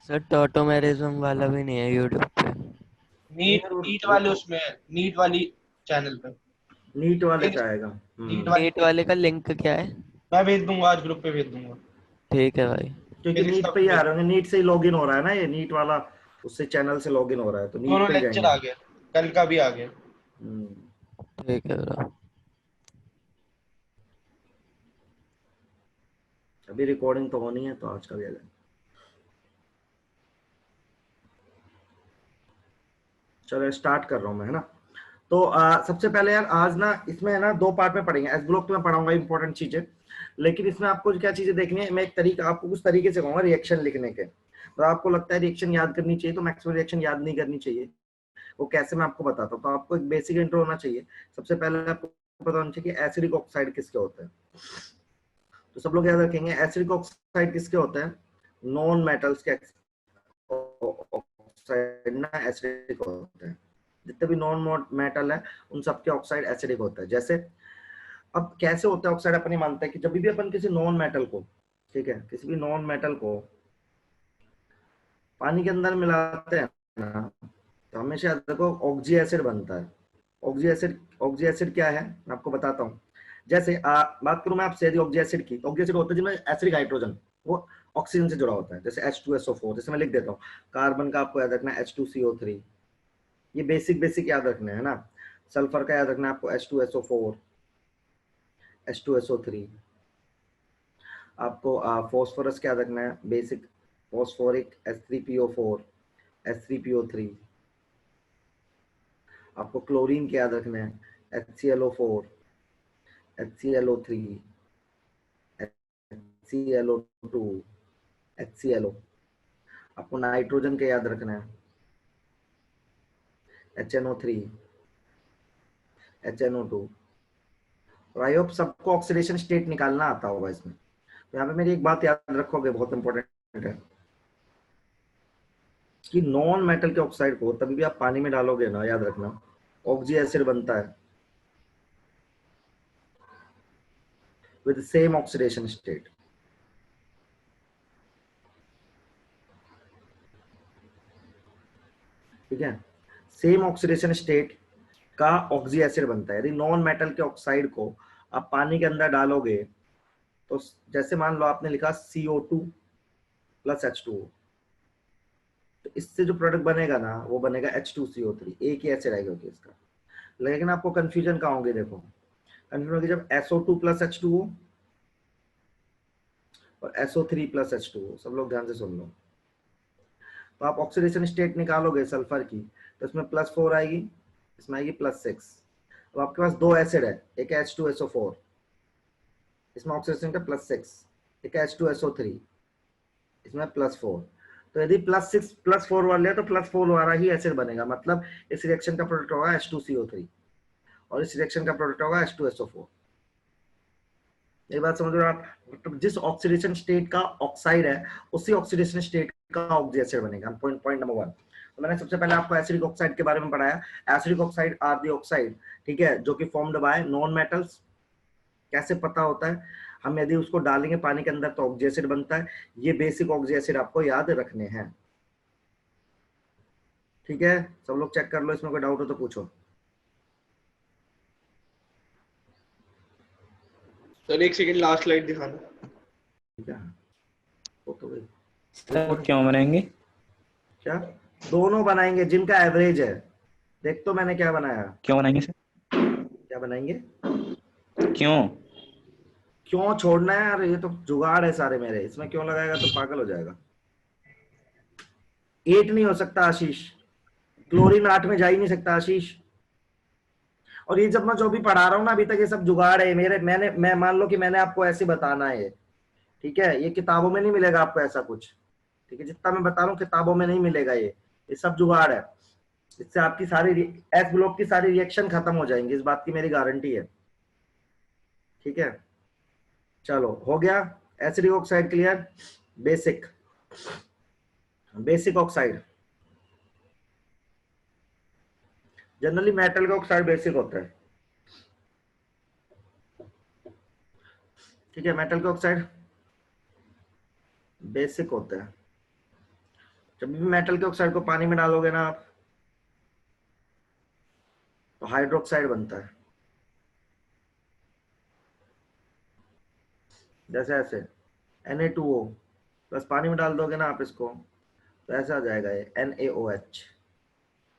Sir tautomerism वाला भी नहीं है यूट्यूब पे। नहीं नीट यार नीट वो वाले तो उसमें है, नीट वाली चैनल पे। नीट वाले भेज- पे आएगा। नीट वाली नीट वाले का लिंक क्या है? मैं भेज दूंगा, आज ग्रुप पे भेज दूंगा। ठीक है भाई। क्योंकि फिजिक्स का नीट पे भी ही आ भेज, रहे होंगे, नीट से ही लॉगिन हो रहा है ना ये नीट वाला, उससे चैनल से लॉगिन हो रहा है तो नीट दोनों पे ही लेक्चर जाएंगे। आ गए, कल का भी आ गया। हम्म, ठीक है ब्रो। अभी रिकॉर्डिंग तो होनी है तो आज का भी आ जाएगा। चलो स्टार्ट कर रहा हूँ मैं, है ना। तो सबसे पहले यार आज ना इसमें है ना दो पार्ट में पढ़ेंगे। एस ब्लॉक तो मैं पढ़ाऊंगा इंपॉर्टेंट चीजें, लेकिन इसमें आपको क्या चीजें देखनी है, मैं एक तरीका आपको कुछ तरीके से कहूंगा रिएक्शन लिखने के। तो आपको लगता है रिएक्शन याद करनी चाहिए, तो मैक्सिमम रिएक्शन याद नहीं करनी चाहिए। वो कैसे मैं आपको बताता हूँ। तो आपको एक बेसिक इंट्रो होना चाहिए। सबसे पहले आपको पता होना चाहिए कि एसिडिक ऑक्साइड किसके होते हैं। तो सब लोग याद रखेंगे एसिडिक ऑक्साइड किसके होते हैं, नॉन मेटल्स के ऑक्साइड ना एसिडिक होते हैं। जितने भी नॉन मेटल है उन सबके ऑक्साइड एसिडिक होता है। जैसे अब कैसे होता है ऑक्साइड, अपन ये मानते हैं कि जब भी अपन किसी नॉन मेटल को, ठीक है, किसी भी नॉन मेटल को पानी के अंदर मिलाते हैं ना, तो हमेशा देखो ऑक्जी एसिड बनता है। ऑक्जी एसिड क्या है मैं आपको बताता हूँ। जैसे बात करूं मैं आपसे यदि ऑक्जी एसिड की, ऑक्जी एसिड होता है जिसमें एसिडिक हाइड्रोजन वो ऑक्सीजन से जुड़ा होता है। जैसे H2SO4, जैसे मैं लिख देता हूँ, कार्बन का आपको याद रखना है H2CO3, ये बेसिक बेसिक याद रखना है ना। सल्फर का याद रखना है आपको H2SO4, H2SO3। आपको फॉस्फोरस क्या याद रखना है, बेसिक फॉस्फोरिक H3PO4, H3PO3। आपको क्लोरीन क्या याद रखना है, HClO4, HClO3, HClO2, HClO। आपको नाइट्रोजन का याद रखना है HNO3, HNO2। और आई होप सबको ऑक्सीडेशन स्टेट निकालना आता होगा इसमें। तो यहाँ पे मेरी एक बात याद रखोगे, बहुत इंपॉर्टेंट है कि नॉन मेटल के ऑक्साइड को तभी भी आप पानी में डालोगे ना, याद रखना ऑक्जी एसिड बनता है विद सेम ऑक्सीडेशन स्टेट। ठीक है, सेम ऑक्सीडेशन स्टेट का ऑक्सी एसिड बनता है। यदि नॉन मेटल के ऑक्साइड को आप पानी के अंदर डालोगे तो जैसे मान लो आपने लिखा CO2 प्लस H2O, तो इससे जो प्रोडक्ट बनेगा ना वो बनेगा H2CO3, एक ही एसिड आएगा होगी इसका। लेकिन आपको कंफ्यूजन कहाँ होगी, देखो कंफ्यूजन होगी जब SO2 प्लस H2O और SO3 प्लस H2O। सब लोग ध्यान से सुन लो। तो आप ऑक्सीडेशन स्टेट निकालोगे सल्फर की, तो इसमें +4 आएगी, इसमें आएगी +6। तो आपके पास दो एसिड है, एक है H2SO4, इसमें ऑक्सीडेशन का +6, एक है H2SO3, इसमें +4। तो यदि +6 +4 वाले है तो +4 वाला ही एसिड बनेगा। मतलब इस रिएक्शन का प्रोडक्ट होगा H2CO3 और इस रिएक्शन का प्रोडक्ट होगा H2SO4। ये बात समझ रहे हो आप। मतलब जिस ऑक्सीडेशन स्टेट का ऑक्साइड है उसी ऑक्सीडेशन स्टेट का ऑक्सी एसिड बनेगा। Point number 1। तो मैंने सबसे पहले आपको एसिडिक ऑक्साइड के बारे में पढ़ाया। Acidic oxide are the oxide, ठीक है, जो कि फॉर्म्ड बाय नॉन मेटल्स। कैसे पता होता है, हम यदि उसको डालेंगे पानी के अंदर तो ऑक्सी एसिड बनता है। ये बेसिक ऑक्सी एसिड आपको याद रखने हैं। ठीक है, सब लोग चेक कर लो, इसमें कोई डाउट हो तो पूछो। सर एक सेकंड लास्ट स्लाइड दिखाना। ठीक है, वो तो भाई सर रिकॉर्ड क्यों बनाएंगे? क्या दोनों बनाएंगे जिनका एवरेज है। देख तो मैंने क्या बनाया, क्यों बनाएंगे सर? क्या बनाएंगे, क्यों? क्यों छोड़ना है यार, ये तो जुगाड़ है सारे मेरे, इसमें क्यों लगाएगा तो पागल हो जाएगा। 8 नहीं हो सकता आशीष, क्लोरीन 8 में जा ही नहीं सकता आशीष। और ये जब मैं जो भी पढ़ा रहा हूँ ना अभी तक, ये सब जुगाड़ है मेरे। मैं मान लो कि मैंने आपको ऐसे बताना है, ठीक है, ये किताबों में नहीं मिलेगा आपको ऐसा कुछ। ठीक है, जितना मैं बता रहा हूँ किताबों में नहीं मिलेगा ये सब जुगाड़ है। इससे आपकी सारी एस ब्लॉक की सारी रिएक्शन खत्म हो जाएंगी, इस बात की मेरी गारंटी है। ठीक है, चलो हो गया acidic oxide clear. Basic basic oxide, generally metal का ऑक्साइड बेसिक होता है। ठीक है, मेटल का ऑक्साइड बेसिक होता है। जब भी मेटल के ऑक्साइड को पानी में डालोगे ना आप, तो हाइड्रोक्साइड बनता है। जैसे ऐसे Na2O प्लस पानी में डाल दोगे ना आप इसको, तो ऐसा आ जाएगा ये NaOH।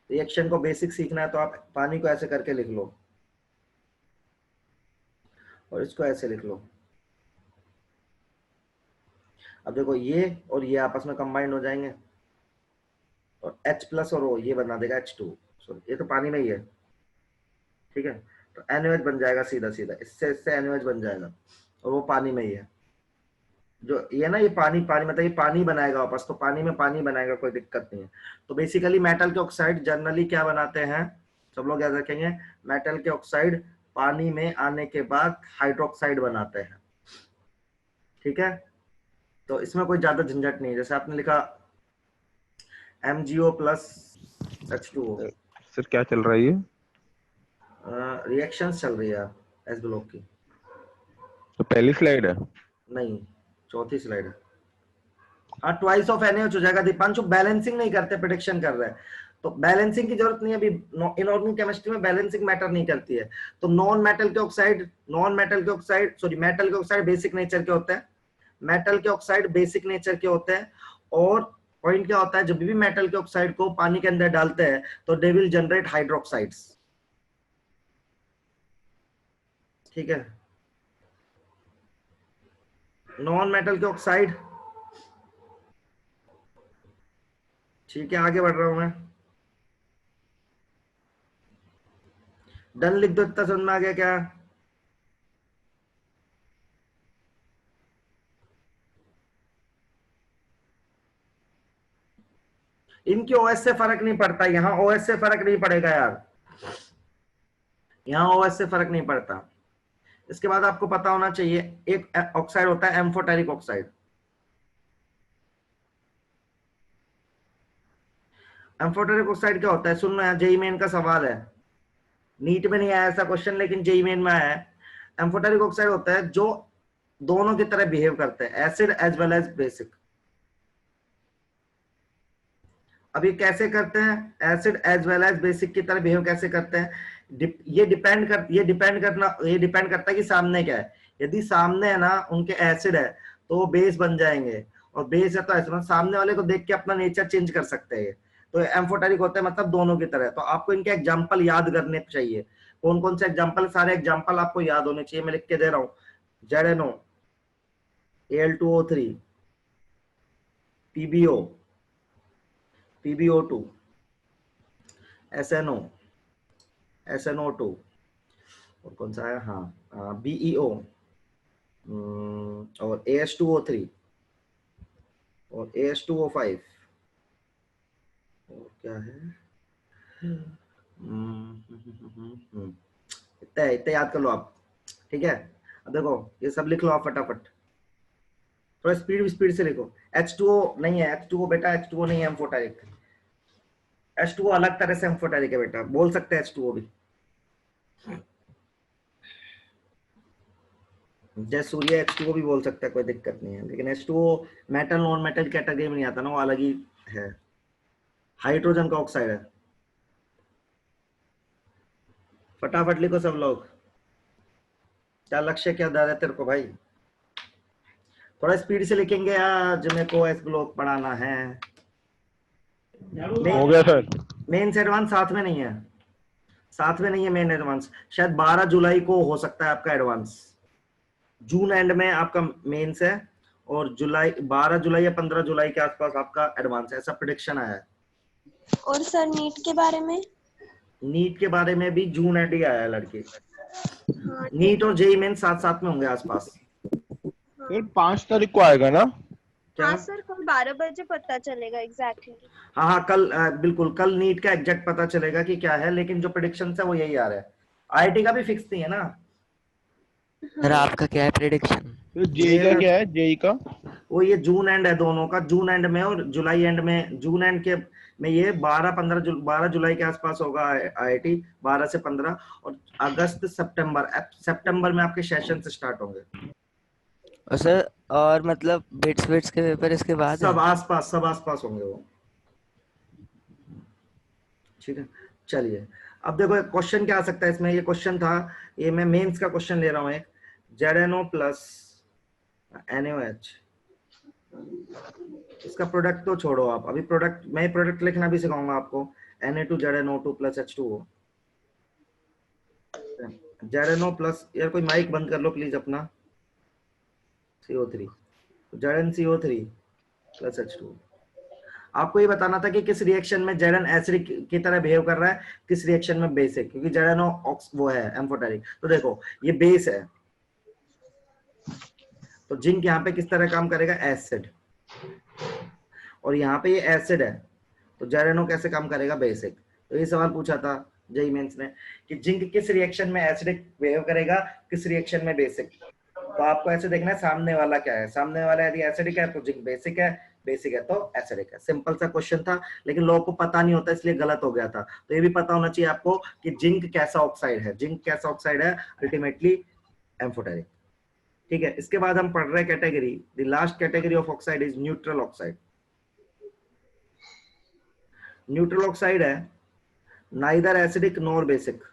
रिएक्शन को बेसिक सीखना है तो आप पानी को ऐसे करके लिख लो और इसको ऐसे लिख लो। अब देखो ये और ये आपस में कंबाइंड हो जाएंगे और H प्लस और O ये बना देगा H2। सॉरी, ये तो पानी में ही है, ठीक है। तो NaOH बन जाएगा सीधा सीधा, इससे NaOH बन जाएगा और वो पानी में ही है। जो ये ना, ये पानी मतलब ये पानी बनाएगा वापस, तो पानी में पानी बनाएगा, कोई दिक्कत नहीं है। तो बेसिकली मेटल के ऑक्साइड जनरली क्या बनाते हैं, सब लोग याद रखेंगे, मेटल के ऑक्साइड पानी में आने के बाद हाइड्रोक्साइड बनाते हैं, ठीक है। तो इसमें कोई ज्यादा झंझट नहीं है। जैसे आपने लिखा MgO प्लस H2O, सर क्या चल रहा है ये? रिएक्शंस चल रही है एस ब्लॉक की। तो पहली स्लाइड है? नहीं, चौथी स्लाइड है। हाँ, ट्वाइस ऑफ NaOH हो जाएगा। दीपांशु बैलेंसिंग नहीं करते, प्रेडिक्शन कर रहे हैं, तो बैलेंसिंग की जरूरत नहीं है अभी। इनऑर्गेनिक केमिस्ट्री में बैलेंसिंग मैटर नहीं करती है। तो मेटल के ऑक्साइड बेसिक नेचर के होते हैं, मेटल के ऑक्साइड बेसिक नेचर के होते हैं। और पॉइंट क्या होता है, जब भी मेटल के ऑक्साइड को पानी के अंदर डालते हैं तो दे विल जनरेट हाइड्रोक्साइड्स, ठीक है। नॉन मेटल के ऑक्साइड, ठीक है, आगे बढ़ रहा हूं मैं। डन लिख दो, इतना समझ में आ गया क्या? इनकी OS से फर्क नहीं पड़ता, यहाँ OS से फर्क नहीं पड़ेगा यार, यहाँ OS से फर्क नहीं पड़ता। इसके बाद आपको पता होना चाहिए, एक ऑक्साइड होता है एम्फोटेरिक ऑक्साइड। एम्फोटेरिक ऑक्साइड क्या होता है, सुनना, जेईई मेन का सवाल है, नीट में नहीं आया ऐसा क्वेश्चन, लेकिन जेईई मेन में आया है। एम्फोटेरिक ऑक्साइड होता है जो दोनों की तरह बिहेव करते हैं, acid as well as basic. अब ये कैसे करते हैं, acid as well as basic की तरह बिहेव कैसे करते हैं? ये डिपेंड करता है कि सामने क्या है। यदि सामने है ना उनके एसिड है तो वो बेस बन जाएंगे, और बेस है तो ऐसे सामने वाले को देख के अपना नेचर चेंज कर सकते हैं। तो एम्फोटेरिक होता है मतलब दोनों की तरह। तो आपको इनके एग्जाम्पल याद करने चाहिए। कौन कौन से एग्जाम्पल, सारे एग्जाम्पल आपको याद होने चाहिए, मैं लिख के दे रहा हूँ। ZNO, Al2O3, PbO, PbO2, SNO, SNO2, और कौन सा है, हाँ BeO, और AS2O3 और AS2O5, और क्या है, इतना याद कर लो आप, ठीक है। अब देखो ये सब लिख लो आप फटाफट, थोड़ा स्पीड से लिखो। H2O नहीं है, H2O बेटा, H2O नहीं है एम्फोटेरिक। H2O अलग तरह से एम्फोटेरिक है बेटा, बोल सकते हैं H2O भी, जैसे सूर्य H2O भी बोल सकता है, कोई दिक्कत नहीं है। लेकिन H2O metal non metal category में नहीं आता ना, वो अलग ही है, हाइड्रोजन का ऑक्साइड है। फटाफट लिखो सब लोग, क्या लक्ष्य क्या दे रहे तेरे को भाई, थोड़ा स्पीड से लिखेंगे यार, जिन्हें को एस ब्लॉक पढ़ाना है। हो गया सर। मेन से एडवांस साथ में नहीं है, साथ में नहीं है मेन एडवांस। शायद 12 जुलाई को हो सकता है आपका एडवांस, जून एंड में आपका मेंस है, और जुलाई 12 जुलाई या 15 जुलाई के आसपास आपका एडवांस है, ऐसा प्रेडिक्शन आया है। और सर नीट के बारे में? नीट के बारे में भी जून एंड ही आया है लड़के। हाँ, नीट और जेईई मेन साथ साथ में होंगे आसपास। सर 5 तारीख को आएगा ना? क्या? हाँ सर, कल 12 बजे पता चलेगा एग्जैक्टली। हाँ कल बिल्कुल, कल नीट का एग्जैक्ट पता चलेगा कि क्या है, लेकिन जो प्रेडिक्शन है वो यही आ रहा है। IIT का भी फिक्स नहीं है ना। सर आपका क्या है प्रेडिक्शन? तो जेई का क्या है, जेई का? वो ये जून एंड है दोनों का, जून एंड में और जुलाई एंड में। जून एंड के में ये 12 जुलाई के आसपास होगा IIT, 12 से 15, और अगस्त सितंबर में आपके सेशन से स्टार्ट होंगे। और सर और मतलब बिट्स के पेपर इसके बाद सब आसपास होंगे वो। ठीक है, चलिए अब देखो क्वेश्चन क्या आ सकता है इसमें। ये क्वेश्चन था, ये मैं मेंस का क्वेश्चन ले रहा हूँ एक, ZNO प्लस NaOH, इसका प्रोडक्ट तो छोड़ो आप, अभी प्रोडक्ट, मैं प्रोडक्ट लिखना भी सिखाऊंगा आपको। Na2ZNO2 plus H2O, ZNO plus, यार कोई माइक बंद कर लो प्लीज अपना, CO3, ZnCO3 प्लस H2O। आपको ये बताना था कि किस रिएक्शन में Zn एसिडिक की तरह बिहेव कर रहा है, किस रिएक्शन में बेसिक, क्योंकि ZNO वो है एम्फोटेरिक। तो देखो ये बेस है, तो जिंक यहाँ पे किस तरह काम करेगा, एसिड, और यहाँ पे ये एसिड है, तो ZNO कैसे काम करेगा, बेसिक। तो ये सवाल पूछा था जेईई मेंस ने कि जिंक किस रिएक्शन में एसिडिक बिहेव करेगा, किस रिएक्शन में बेसिक। तो आपको ऐसे देखना है सामने वाला क्या है, सामने वाला यदि एसिडिक है तो जिंक बेसिक है, बेसिक है तो एसिडिक है। सिंपल सा क्वेश्चन था, लेकिन लोगों को पता नहीं होता इसलिए गलत हो गया था। तो ये भी पता होना चाहिए आपको कि जिंक कैसा ऑक्साइड है, जिंक कैसा ऑक्साइड है, अल्टीमेटली एम्फोटेरिक। ठीक है, इसके बाद हम पढ़ रहे हैं category, the last category of oxide is neutral oxide. Neutral oxide है नाइदर एसिडिक नॉर बेसिक,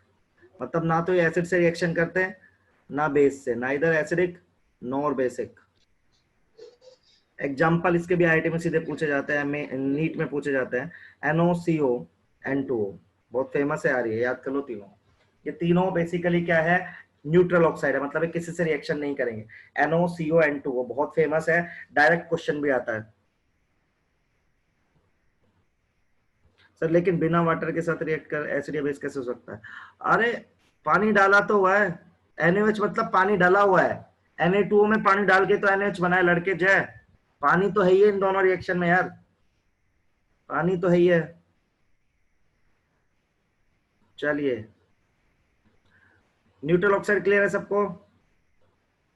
मतलब ना तो ये एसिड से रिएक्शन करते हैं ना बेस से, neither acidic nor basic. Example इसके भी आईआईटी में सीधे पूछे जाते हैं, नीट में पूछे जाते हैं। NOCO N2O बहुत फेमस है यार, ये याद कर लो तीनों। ये तीनों बेसिकली क्या है, न्यूट्रल ऑक्साइड है, मतलब किसी से रिएक्शन नहीं करेंगे। NOCO N2O बहुत फेमस है, डायरेक्ट क्वेश्चन भी आता है सर, लेकिन बिना वाटर के साथ रिएक्ट कर एसिड या बेस कैसे हो सकता है। अरे पानी डाला तो हुआ है, NaOH मतलब पानी डाला हुआ है, Na2O में पानी डाल के तो NaOH बनाए लड़के जय, पानी तो है ही है इन दोनों रिएक्शन में यार, पानी तो है ही है। चलिए न्यूट्रल ऑक्साइड क्लियर है सबको।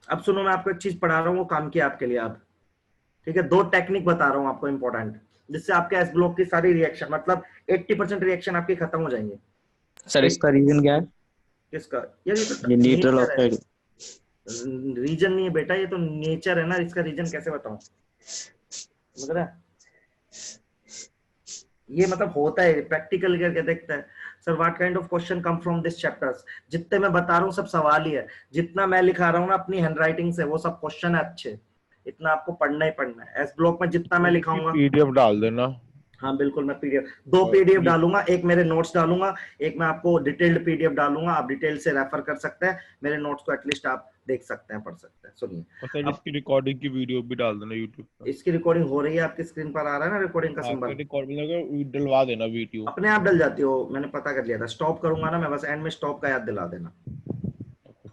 अब सुनो मैं आपको एक चीज पढ़ा रहा हूँ, वो काम की आपके लिए आप, ठीक है। दो टेक्निक बता रहा हूँ आपको इंपॉर्टेंट, जिससे आपके एस ब्लॉक की सारी रिएक्शन, मतलब 80% रिएक्शन आपकी खत्म हो जाएंगे। सर इसका रीजन क्या है? किसका यार, ये तो ये न्यूट्रल नेचर है, ऑक्साइड। रीजन नहीं है बेटा, ये तो नेचर है ना, इसका रीजन कैसे बताऊं, समझ रहा है? ये मतलब होता है, प्रैक्टिकल करके देखता है। Sir what kind of question come from this chapters, जितने मैं बता रहा हूँ सब सवाल ही है, जितना मैं लिखा रहा हूँ ना अपनी हैंडराइटिंग से वो सब क्वेश्चन है अच्छे, इतना आपको पढ़ना ही पढ़ना है। एस ब्लॉक में जितना मैं लिखाऊंगा, PDF डाल देना। हाँ बिल्कुल, मैं पीडीएफ, दो पीडीएफ डालूंगा, एक मेरे नोट्स डालूंगा, एक मैं आपको डिटेल्ड पीडीएफ डालूंगा, आप डिटेल से रेफर कर सकते हैं, मेरे नोट्स को एटलीस्ट आप देख सकते हैं, पढ़ सकते हैं। सुनिए, सर इसकी रिकॉर्डिंग की वीडियो भी डाल देना YouTube पर। इसकी रिकॉर्डिंग हो रही है, आपकी स्क्रीन पर आ रहा है ना रिकॉर्डिंग का आपके सिंबल, रिकॉर्ड में डलवा देना वीडियो। अपने आप डल जाती हो, मैंने पता कर लिया था। स्टॉप करूंगा ना मैं, बस एंड में स्टॉप का याद दिला देना,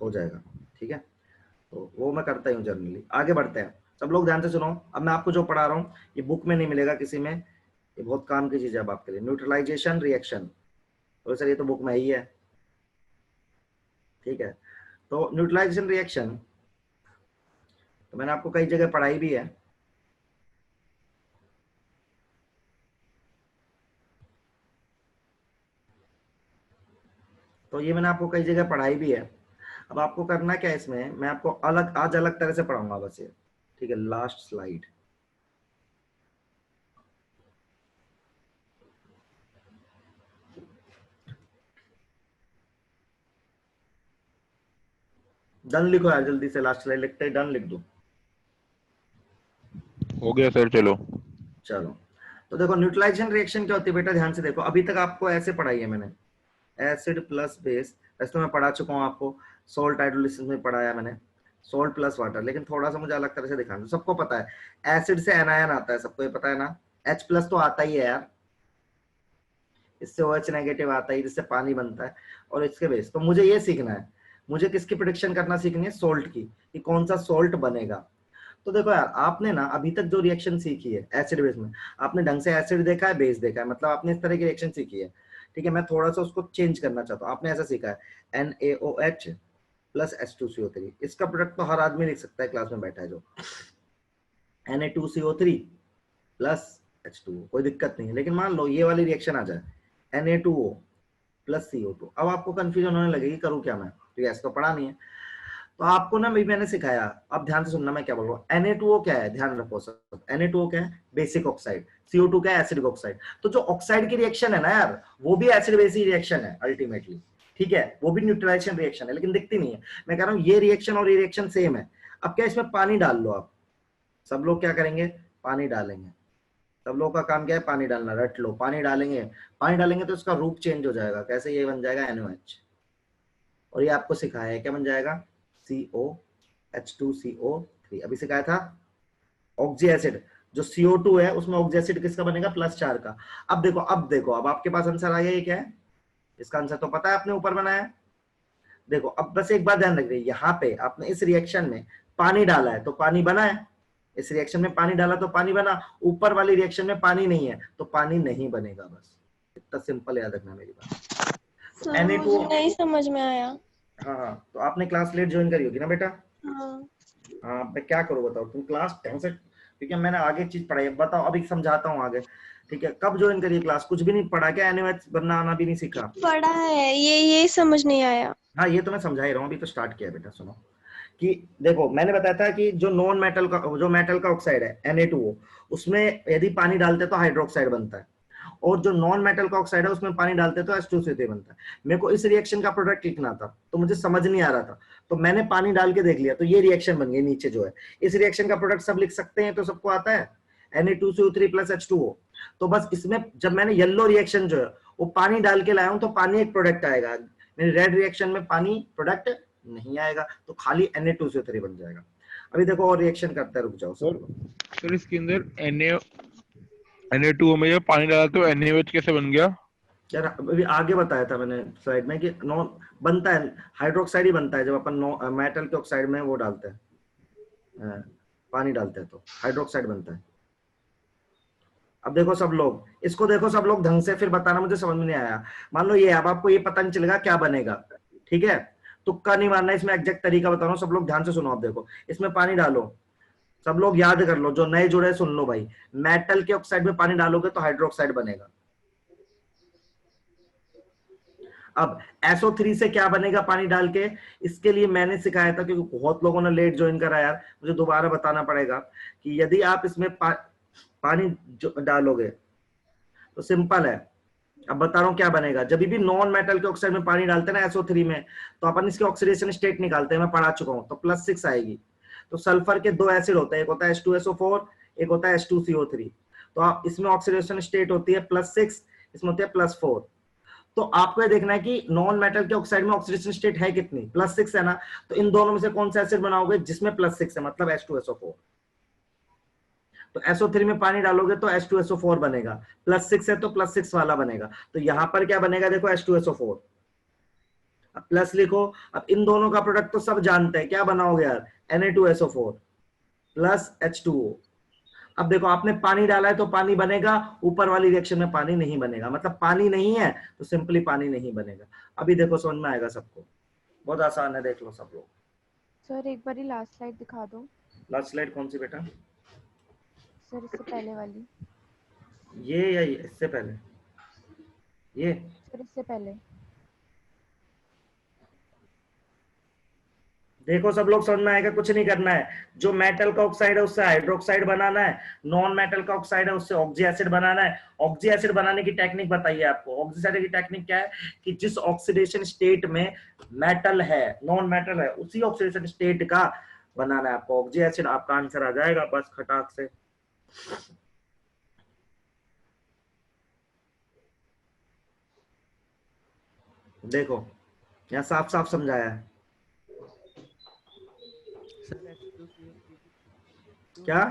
हो जाएगा, ठीक है। तो वो मैं करता हूँ जनरली। आगे बढ़ते हैं, सब लोग ध्यान से सुनो। अब मैं आपको जो पढ़ा रहा हूँ ये बुक में नहीं मिलेगा किसी में, ये बहुत काम की चीज है अब आपके लिए। न्यूट्रलाइजेशन रिएक्शन, तो सर ये तो बुक में ही है, ठीक है। तो न्यूट्रलाइजेशन रिएक्शन तो मैंने आपको कई जगह पढ़ाई भी है, तो ये मैंने आपको कई जगह पढ़ाई भी है। अब आपको करना क्या है इसमें, मैं आपको अलग आज अलग तरह से पढ़ाऊंगा बस ये, ठीक है। लास्ट स्लाइड, डन लिखो यार जल्दी से, लास्ट स्लाइड लिखते ही डन लिख दो। हो गया सर, चलो। चलो तो देखो न्यूट्रलाइजेशन रिएक्शन क्या होती है बेटा, ध्यान से देखो। अभी तक आपको ऐसे पढ़ाई है मैंने, एसिड प्लस बेस, वैसे तो मैं पढ़ा चुका हूँ आपको, सोल्ट हाइड्रोलिसिस में पढ़ाया मैंने, सोल्ट प्लस वाटर, लेकिन थोड़ा सा मुझे अलग तरह से दिखाना। सबको पता है एसिड से एनायन आता है, सबको ये पता है ना, H प्लस तो आता ही है यार, इससे OH नेगेटिव आता है जिससे पानी बनता है, और इसके बेस। तो मुझे ये सीखना है, मुझे किसकी प्रेडिक्शन करना सीखनी है, सोल्ट की, कि कौन सा सोल्ट बनेगा। तो देखो यार, आपने ना अभी तक जो रिएक्शन सीखी है एसिड बेस में, आपने ढंग से एसिड देखा है, बेस देखा है, मतलब आपने इस तरह की रिएक्शन सीखी है, ठीक है। मैं थोड़ा सा उसको चेंज करना चाहता हूँ। आपने ऐसा सीखा है NaOH प्लस H2CO3, इसका प्रोडक्ट तो हर आदमी लिख सकता है क्लास में बैठा है जो, Na2CO3 प्लस H2O, कोई दिक्कत नहीं है। लेकिन मान लो ये वाली रिएक्शन आ जाए, Na2O प्लस CO2, अब आपको कंफ्यूजन होने लगेगी करूँ क्या मैं, तो ऐसा तो पढ़ा नहीं है। तो आपको ना भी मैंने सिखाया, अब ध्यान से सुनना मैं क्या बोल रहा हूँ। Na2O क्या है, ध्यान रखो सब। Na2O क्या है, बेसिक ऑक्साइड। CO2 क्या है, एसिडिक ऑक्साइड। तो जो ऑक्साइड की रिएक्शन है ना यार, वो भी एसिड बेसिक रिएक्शन है अल्टीमेटली, ठीक है, वो भी न्यूट्रलाइजेशन रिएक्शन है, लेकिन दिखती नहीं है। मैं कह रहा हूँ ये रिएक्शन और ये रिएक्शन सेम है। अब क्या, इसमें पानी डाल लो आप, सब लोग क्या करेंगे, पानी डालेंगे। सब लोग का काम क्या है, पानी डालना, रट लो, पानी डालेंगे। पानी डालेंगे तो इसका रूप चेंज हो जाएगा, कैसे, ये बन जाएगा NOH, और ये आपको सिखाया है क्या बन जाएगा, COH2CO3। अभी सिखाया था ऑक्सी एसिड, जो CO2 है उसमें ऑक्सी एसिड किसका बनेगा, +4 का। अब देखो, अब आपके पास आंसर आ गया, ये क्या है, इसका आंसर तो पता है, आपने ऊपर बनाया। देखो अब बस एक बात ध्यान रखिए, यहाँ पे आपने इस रिएक्शन में पानी डाला है तो पानी बना है, इस रिएक्शन में पानी डाला तो पानी बना, ऊपर वाली रिएक्शन में पानी नहीं है तो पानी नहीं बनेगा। बस इतना सिंपल याद रखना मेरी बात। तो सर मुझे Na2, नहीं समझ में आया। हाँ, तो आपने क्लास लेट ज्वाइन करी होगी ना बेटा। हाँ हाँ, मैं क्या करूँ बताओ, तुम क्लास ढंग से, क्योंकि मैंने आगे चीज पढ़ाई है, बताओ अभी समझाता हूँ आगे, ठीक है। कब ज्वाइन करिए क्लास, कुछ भी नहीं पढ़ा क्या, NOH बनना आना भी नहीं सीखा। पढ़ा है, ये समझ नहीं आया। हाँ, ये तो मैं समझा ही रहा हूँ, अभी तो स्टार्ट किया है बेटा। सुनो कि देखो, मैंने बताया था कि जो नॉन मेटल का, जो मेटल का ऑक्साइड है Na2O, उसमें यदि पानी डालते तो हाइड्रोक्साइड बनता है, और जो नॉन मेटल का ऑक्साइड है उसमें पानी डालते तो H2CO3 बनता है। मेरे को इस रिएक्शन का प्रोडक्ट लिखना था तो मुझे समझ नहीं आ रहा था, तो मैंने पानी डाल के देख लिया, तो ये रिएक्शन बन गई नीचे जो है। इस रिएक्शन का प्रोडक्ट सब लिख सकते हैं, तो सबको आता है Na2CO3 + H2O। तो बस इसमें जब मैंने येलो रिएक्शन जो है वो पानी डाल के लाया हूं, तो पानी एक प्रोडक्ट आएगा, मेरी रेड रिएक्शन में पानी प्रोडक्ट नहीं आएगा, तो खाली Na2CO3 बन जाएगा। अभी देखो और रिएक्शन करते हैं, रुक जाओ सब लोग। सर इसके अंदर Na2O में जब पानी डाला तो NaOH कैसे बन गया? यार अभी आगे बताया था मैंने स्लाइड में कि नॉन बनता है, हाइड्रोक्साइड ही बनता है जब अपन मेटल के ऑक्साइड में वो डालते हैं, पानी डालते हैं तो हाइड्रोक्साइड बनता है। अब देखो सब लोग, इसको देखो सब लोग ढंग से, फिर बताना, मुझे समझ में नहीं आया। मान लो ये, अब आपको ये पता नहीं चलेगा क्या बनेगा, ठीक है, तुक्का नहीं मारना, इसमें एग्जैक्ट तरीका बता रहा हूँ, सब लोग ध्यान से सुनो। अब देखो, इसमें पानी डालो, सब लोग याद कर लो, जो नए जुड़े सुन लो भाई, मेटल के ऑक्साइड में पानी डालोगे तो हाइड्रोक्साइड बनेगा। अब SO3 से क्या बनेगा पानी डाल के, इसके लिए मैंने सिखाया था, क्योंकि बहुत लोगों ने लेट ज्वाइन करा यार, मुझे दोबारा बताना पड़ेगा कि यदि आप इसमें पानी डालोगे तो सिंपल है। अब बता रहा हूं क्या बनेगा, जब भी नॉन मेटल के ऑक्साइड में पानी डालते हैं ना SO3 में, तो अपन इसके ऑक्सीडेशन स्टेट निकालते हैं, मैं पढ़ा चुका हूं, तो +6 आएगी। तो सल्फर के 2 एसिड होते हैं, एक होता है H2SO4, एक होता है H2CO3। तो आप इसमें ऑक्सीडेशन स्टेट होती है +6, इसमें होती है +4। तो आपको ये देखना है कि नॉन मेटल के ऑक्साइड में ऑक्सीडेशन स्टेट है कितनी, +6 है ना, तो इन दोनों में से कौन सा एसिड बनाओगे जिसमें +6 है, मतलब H2SO4। तो SO3 में पानी डालोगे तो H2SO4 बनेगा, +6 है तो +6 वाला बनेगा, तो यहां पर क्या बनेगा देखो, H2SO4। अब प्लस लिखो। अब इन दोनों का प्रोडक्ट तो सब जानते हैं, क्या बनाओगे यार, Na2SO4 + H2O। अब देखो आपने पानी डाला है तो पानी बनेगा, ऊपर वाली रिएक्शन में पानी नहीं बनेगा, मतलब पानी नहीं है तो सिंपली पानी नहीं बनेगा। अभी देखो समझ में आएगा सबको, बहुत आसान है, देख लो सब लोग। सर एक बार लास्ट स्लाइड दिखा दो। लास्ट स्लाइड कौन सी बेटा, सर इससे पहले वाली। ये या इससे पहले, ये सर इससे पहले। देखो सब लोग समझ में आएगा, कुछ नहीं करना है। जो मेटल का ऑक्साइड है उससे हाइड्रोक्साइड बनाना है, नॉन मेटल का ऑक्साइड है उससे ऑक्सी एसिड बनाना है। ऑक्सी एसिड बनाने की टेक्निक बताइए आपको। ऑक्सी एसिड की टेक्निक क्या है कि जिस ऑक्सीडेशन स्टेट में मेटल है, नॉन मेटल है, उसी ऑक्सीडेशन स्टेट का बनाना है आपको ऑक्सी एसिड। आपका आंसर आ जाएगा बस खटाक से। देखो यहाँ साफ साफ समझाया है। क्या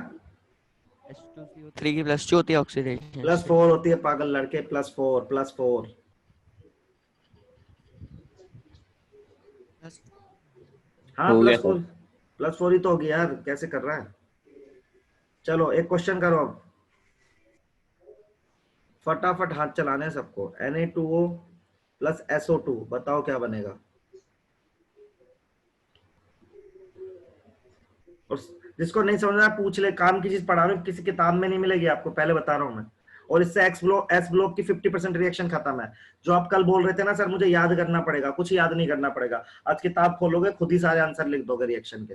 H2CO3 की +2 होती है ऑक्सीडेशन, +4 होती है पागल लड़के, +4 +4। हाँ हो गया +4 ही तो होगी यार, कैसे कर रहा है। चलो एक क्वेश्चन करो अब, फटाफट हाथ चलाने हैं सबको। Na2O + SO2 बताओ क्या बनेगा। और जिसको नहीं समझना पूछ ले, काम की चीज पढ़ा रहा हूँ, किसी किताब में नहीं मिलेगी आपको, पहले बता रहा हूँ मैं। और इससे एस ब्लॉक की 50% रिएक्शन खत्म है। जो आप कल बोल रहे थे ना सर मुझे याद करना पड़ेगा, कुछ याद नहीं करना पड़ेगा, आज किताब खोलोगे खुद ही सारे आंसर लिख दोगे रिएक्शन के।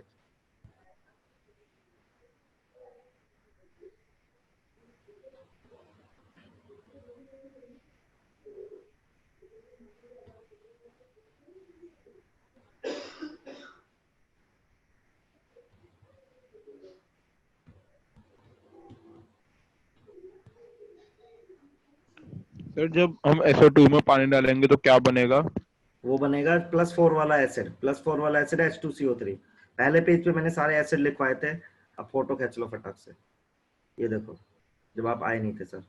सर जब हम SO2 में पानी डालेंगे तो क्या बनेगा? वो बनेगा +4 वाला एसिड, +4 वाला एसिड है H2CO3। पहले पेज पे मैंने सारे एसिड लिखवाए थे, अब फोटो खींच लो फटाक से। ये देखो जब आप आए नहीं थे सर,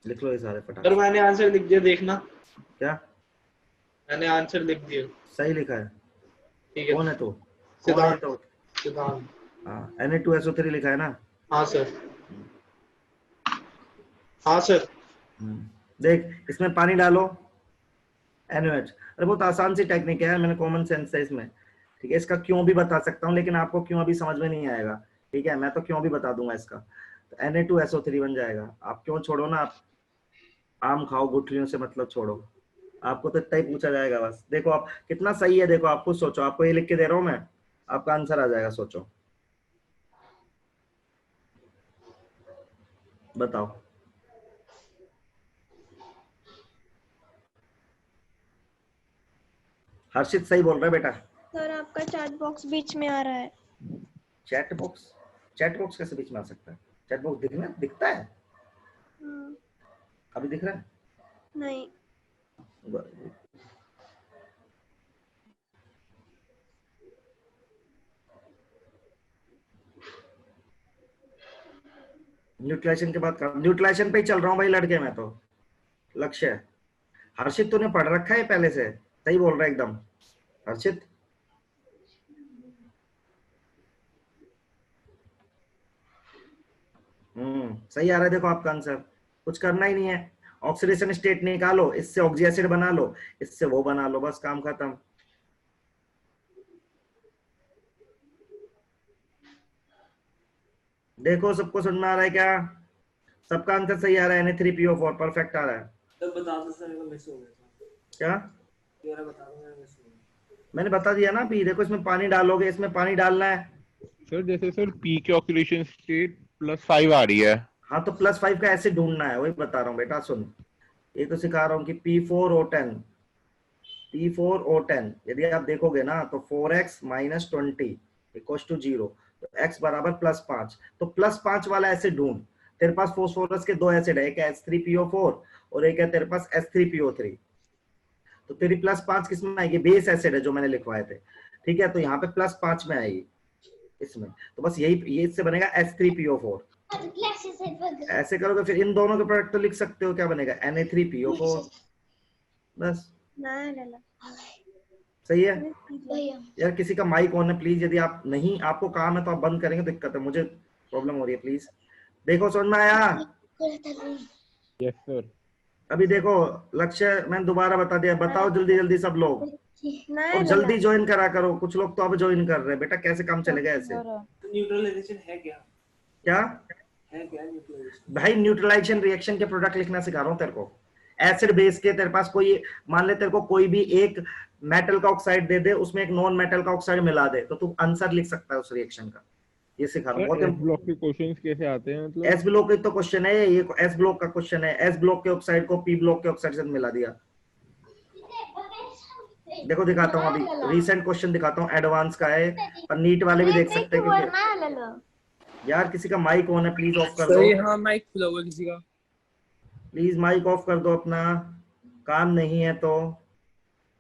लिख लो ये सारे फटाक सर से। मैंने आंसर लिख दिया, देखना। क्या मैंने आंसर लिख दिया। सही लिखा है? ठीक है। कौन है तो? सिद्धांत। तो सिद्धांत। हाँ Na2SO3 लिखा है ना? हाँ सर। हाँ सर। देख इसमें पानी डालो NaOH। अरे बहुत आसान सी टेक्निक है, मैंने कॉमन सेंस है इसमें, ठीक है। इसका क्यों भी बता सकता हूँ लेकिन आपको क्यों अभी समझ में नहीं आएगा, ठीक है। मैं तो क्यों भी बता दूंगा इसका। तो Na2SO3 बन जाएगा। आप क्यों छोड़ो ना, आप आम खाओ गुठलियों से मतलब छोड़ो, आपको तो इतना ही पूछा जाएगा बस। देखो आप कितना सही है, देखो आप खुद सोचो, आपको ये लिख के दे रहा हूँ मैं, आपका आंसर आ जाएगा, सोचो बताओ। हर्षित सही बोल रहा है बेटा। सर आपका चैट बॉक्स बीच में आ रहा है। चैट बॉक्स कैसे बीच में आ सकता है? चैट बॉक्स दिखता है? हाँ, अभी दिख रहा है? नहीं। न्यूट्रिलाइजेशन के बाद न्यूट्रिलाइजेशन पे ही चल रहा हूँ भाई लड़के, मैं तो लक्ष्य। हर्षित तूने पढ़ रखा है पहले से, सही बोल रहा है एकदम हर्षित। सही आ रहा है। देखो आपका आंसर, कुछ करना ही नहीं है, ऑक्सीडेशन स्टेट निकालो, इससे ऑक्सी एसिड बना लो, इससे वो बना लो, बस काम खत्म। देखो सबको समझ में आ रहा है क्या? सबका आंसर सही आ रहा है, Na3PO4 परफेक्ट आ रहा है। तो बता दो सर, मिस हो गया था। क्या? मेरा बता दो, मेरा मिस हो गया। मैंने बता दिया ना अभी। देखो इसमें पानी डालोगे, इसमें पानी डालना है। सर जैसे सर P की ऑक्सीडेशन स्टेट +5 आ रही है। हाँ तो +5 का एसिड ढूंढना है, वही बता रहा हूँ बेटा। सुन, ये तो सिखा रहा हूँ कि P4O10 यदि आप देखोगे ना तो 4x - 20 = 0, तो x बराबर +5। तो +5 वाला एसिड ढूंढ। तेरे पास फोस्फोरस के दो एसिड है, एक है H3PO4 और एक है तेरे पास H3PO3। तो तेरी +5 किसमें आएगी? बेस एसिड है जो मैंने लिखवाए थे, ठीक है। तो यहाँ पे +5 में आएगी इसमें, तो बस यही, ये इससे बनेगा H3PO4। ऐसे करोगे फिर इन दोनों के प्रोडक्ट तो लिख सकते हो, क्या बनेगा? Na3PO4, बस। सही है यार। किसी का माइक ऑन है प्लीज, यदि आप नहीं, आपको काम है तो आप बंद करेंगे तो दिक्कत है, मुझे प्रॉब्लम हो रही है प्लीज। देखो समझ में आया? Yes sir. अभी देखो लक्ष्य मैंने दोबारा बता दिया, बताओ जल्दी जल्दी सब लोग, और जल्दी ज्वाइन करा करो। कुछ लोग तो अब ज्वाइन कर रहे हैं बेटा, कैसे काम चलेगा ऐसे? न्यूट्रलाइजेशन है क्या? क्या है क्या न्यूट्रलाइजेशन? भाई? न्यूट्रलाइजेशन रिएक्शन के प्रोडक्ट लिखना सिखा रहा हूँ तेरे को। एसिड बेस के तेरे पास कोई, मान ले तेरे को कोई भी एक मेटल का ऑक्साइड दे दे, उसमें एक नॉन मेटल का ऑक्साइड मिला दे, तो तू आंसर लिख सकता है उस रिएक्शन का। ये सिखा रहा हूँ। सर S ब्लॉक के क्वेश्चंस कैसे आते हैं मतलब? एस ब्लॉक का तो क्वेश्चन है ये, एस ब्लॉक का क्वेश्चन है। एस ब्लॉक के ऑक्साइड को पी ब्लॉक के ऑक्साइड से मिला दिया। देखो दिखाता हूँ, अभी रीसेंट क्वेश्चन दिखाता हूँ, एडवांस का है, पर नीट वाले भी देख सकते हैं। क्योंकि यार किसी का माइक ऑन है, प्लीज ऑफ कर सही, दो। हाँ माइक खुला हुआ किसी का। प्लीज माइक ऑफ कर दो अपना। काम नहीं है तो,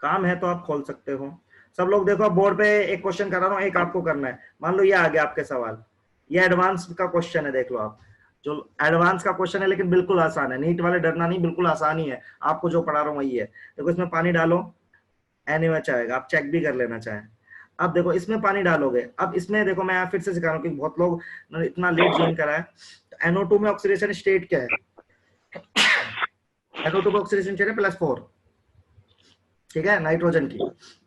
काम है तो आप खोल सकते हो। सब लोग देखो बोर्ड पे एक क्वेश्चन कर रहा हूँ, एक आपको करना है। मान लो ये आ गया आपके सवाल, ये एडवांस का क्वेश्चन है, देख लो आप। जो एडवांस का क्वेश्चन है लेकिन बिल्कुल आसान है, नीट वाले डरना नहीं, बिल्कुल आसान ही है। आपको जो पढ़ा रहा हूँ वही है। देखो इसमें पानी डालो, NaOH आएगा, आप चेक भी कर लेना चाहें। अब देखो इसमें पानी डालोगे, अब इसमें देखो मैं फिर से सिखा रहा हूँ कि बहुत लोग इतना लेट ज्वाइन करा है। तो NO2 में ऑक्सीडेशन स्टेट क्या है? NO2 में ऑक्सीडेशन स्टेट है +4, ठीक है, नाइट्रोजन की।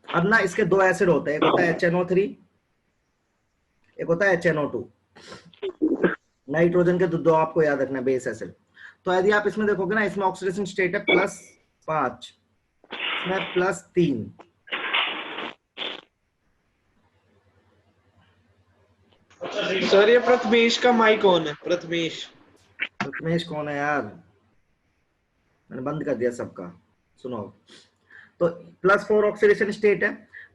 अब ना इसके दो एसिड होते हैं, एक होता है HNO3, एक होता है HNO2। नाइट्रोजन के तो दो आपको याद रखना है बेस एसिड। तो यदि आप इसमें देखोगे ना, इसमें ऑक्सीडेशन स्टेट है +5, इसमें +3। सर ये प्रथमेश का माइक कौन है? प्रथमेश प्रथमेश कौन है यार, मैंने बंद कर दिया सबका। सुनो, तो +4 ऑक्सीडेशन स्टेट है।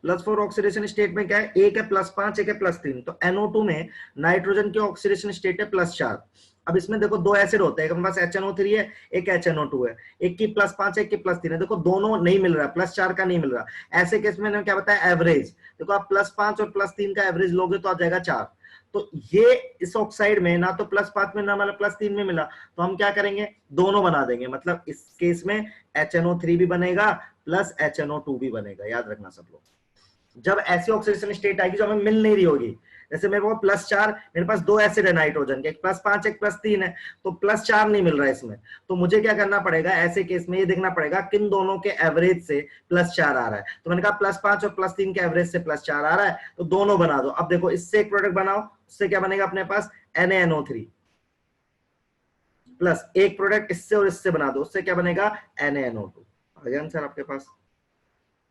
+4 ऑक्सीडेशन स्टेट में क्या है, एक है +5, एक है +3। तो NO2 में नाइट्रोजन की ऑक्सीडेशन स्टेट है +4। अब इसमें देखो दो एसिड होते हैं, एक हमारे पास HNO3 है, एक HNO2 है, एक की +5 एक की +3 है। देखो दोनों नहीं मिल रहा, +4 का नहीं मिल रहा। ऐसे केस में क्या बताया, एवरेज देखो आप +5 और +3 का एवरेज लोगे तो आ जाएगा 4। तो ये इस ऑक्साइड में ना तो +5 में ना मतलब +3 में मिला, तो हम क्या करेंगे, दोनों बना देंगे। मतलब इस केस में HNO3 भी बनेगा प्लस HNO2 भी बनेगा। याद रखना सब लोग, जब ऐसी ऑक्सीडेशन स्टेट आएगी जो हमें मिल नहीं रही होगी, जैसे मेरे को +4, मेरे पास दो एसिड है नाइट्रोजन के, एक +5 एक +3 है, तो +4 नहीं मिल रहा है इसमें, तो मुझे क्या करना पड़ेगा, ऐसे केस में ये देखना पड़ेगा किन दोनों के एवरेज से +4 आ रहा है। तो मैंने कहा +5 और +3 के एवरेज से +4 आ रहा है, तो दोनों बना दो। अब देखो इससे एक प्रोडक्ट बनाओ, उससे क्या बनेगा अपने पास, NaNO3 प्लस एक प्रोडक्ट इससे और इससे बना दो, उससे क्या बनेगा, NaNO2। आ गया आंसर आपके पास।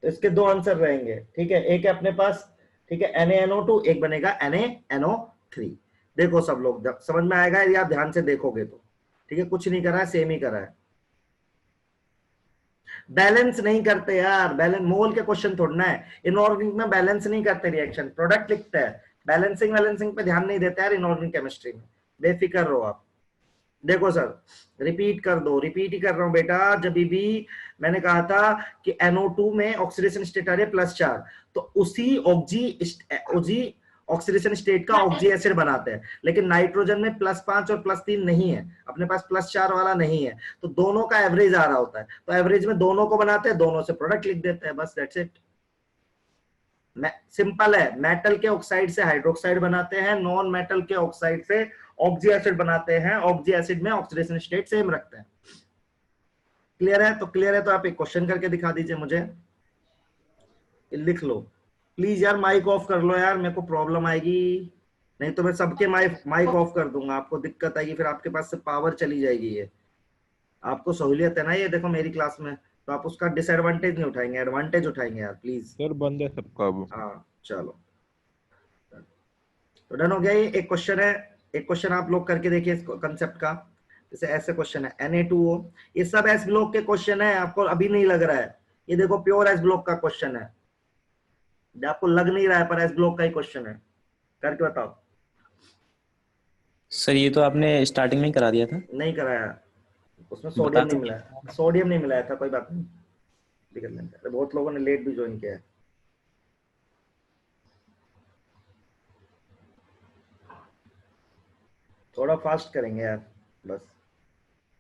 तो इसके दो आंसर रहेंगे, ठीक है। एक है अपने पास, ठीक है, NaNO2, एक बनेगा NaNO3। देखो सब लोग समझ में आएगा यदि आप ध्यान से देखोगे तो, ठीक है। कुछ नहीं करा है, सेम ही करा है। बैलेंस नहीं करते यार, बैलेंस मोल के क्वेश्चन थोड़ना है। इनऑर्गेनिक में बैलेंस नहीं करते रिएक्शन, प्रोडक्ट लिखते हैं। बैलेंसिंग बैलेंसिंग पे ध्यान नहीं देते यार इनऑर्गेनिक केमिस्ट्री में, बेफिक्र रहो आप। देखो सर, रिपीट कर दो, रिपीट ही कर रहा हूं बेटा। जब भी मैंने कहा था कि NO2 में ऑक्सीडेशन स्टेट आ रही है +4, तो उसी ऑक्सीडेशन स्टेट का ऑक्सी एसिड बनाते हैं। लेकिन नाइट्रोजन में +5 और +3 नहीं है, अपने पास +4 वाला नहीं है, तो दोनों का एवरेज आ रहा होता है। तो एवरेज में दोनों को बनाते हैं, दोनों से प्रोडक्ट लिख देते हैं, बस दैट्स इट। सिंपल है। मेटल के ऑक्साइड से हाइड्रोक्साइड बनाते हैं, नॉन मेटल के ऑक्साइड से ऑक्सी एसिड बनाते हैं। ऑक्सी एसिड में ऑक्सीडेशन स्टेट सेम रखते हैं। क्लियर है? तो क्लियर है तो आप एक क्वेश्चन करके दिखा दीजिए मुझे, लिख लो प्लीज यार। माइक ऑफ कर लो यार, मेरे को प्रॉब्लम आएगी, नहीं तो मैं सबके माइक ऑफ कर दूंगा, आपको दिक्कत आएगी, फिर आपके पास से पावर चली जाएगी। ये आपको सहूलियत है ना, ये देखो मेरी क्लास में, तो आप उसका डिसएडवांटेज नहीं उठाएंगे, एडवांटेज उठाएंगे यार प्लीज। सर बंद है सबका अब। हाँ चलो, तो डन हो गया। ये एक क्वेश्चन है, एक क्वेश्चन आप लोग करके देखिए इस कंसेप्ट का। जैसे ऐसे क्वेश्चन है Na2O, ये सब एस ब्लॉक के क्वेश्चन है, आपको अभी नहीं लग रहा है। ये देखो प्योर एस ब्लॉक का क्वेश्चन है, आपको लग नहीं रहा है पर एस ब्लॉक का ही क्वेश्चन है। करके बताओ। सर ये तो आपने स्टार्टिंग में ही करा दिया था। नहीं कराया, उसमें बता सोडियम तो नहीं मिला, सोडियम नहीं मिलाया था, कोई बात नहीं, निकल लेंगे। बहुत लोगों ने लेट भी ज्वाइन किया है। थोड़ा फास्ट करेंगे यार बस।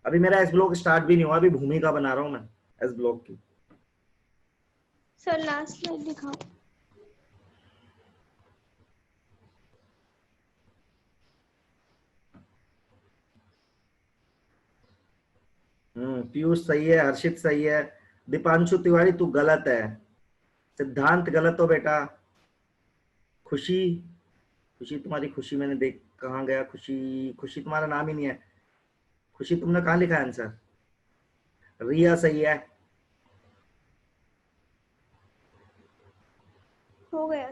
अभी मेरा एस ब्लॉक स्टार्ट भी नहीं हुआ, अभी भूमिका बना रहा हूं मैं एस ब्लॉक की। सर लास्ट स्लाइड दिखाओ। पीयूष सही है, हर्षित सही है, दीपांशु तिवारी तू गलत है, सिद्धांत गलत हो बेटा। खुशी, खुशी तुम्हारी, खुशी मैंने देख कहाँ गया, खुशी, खुशी तुम्हारा नाम ही नहीं है। खुशी तुमने कहाँ लिखा है आंसर? रिया सही है। हो गया।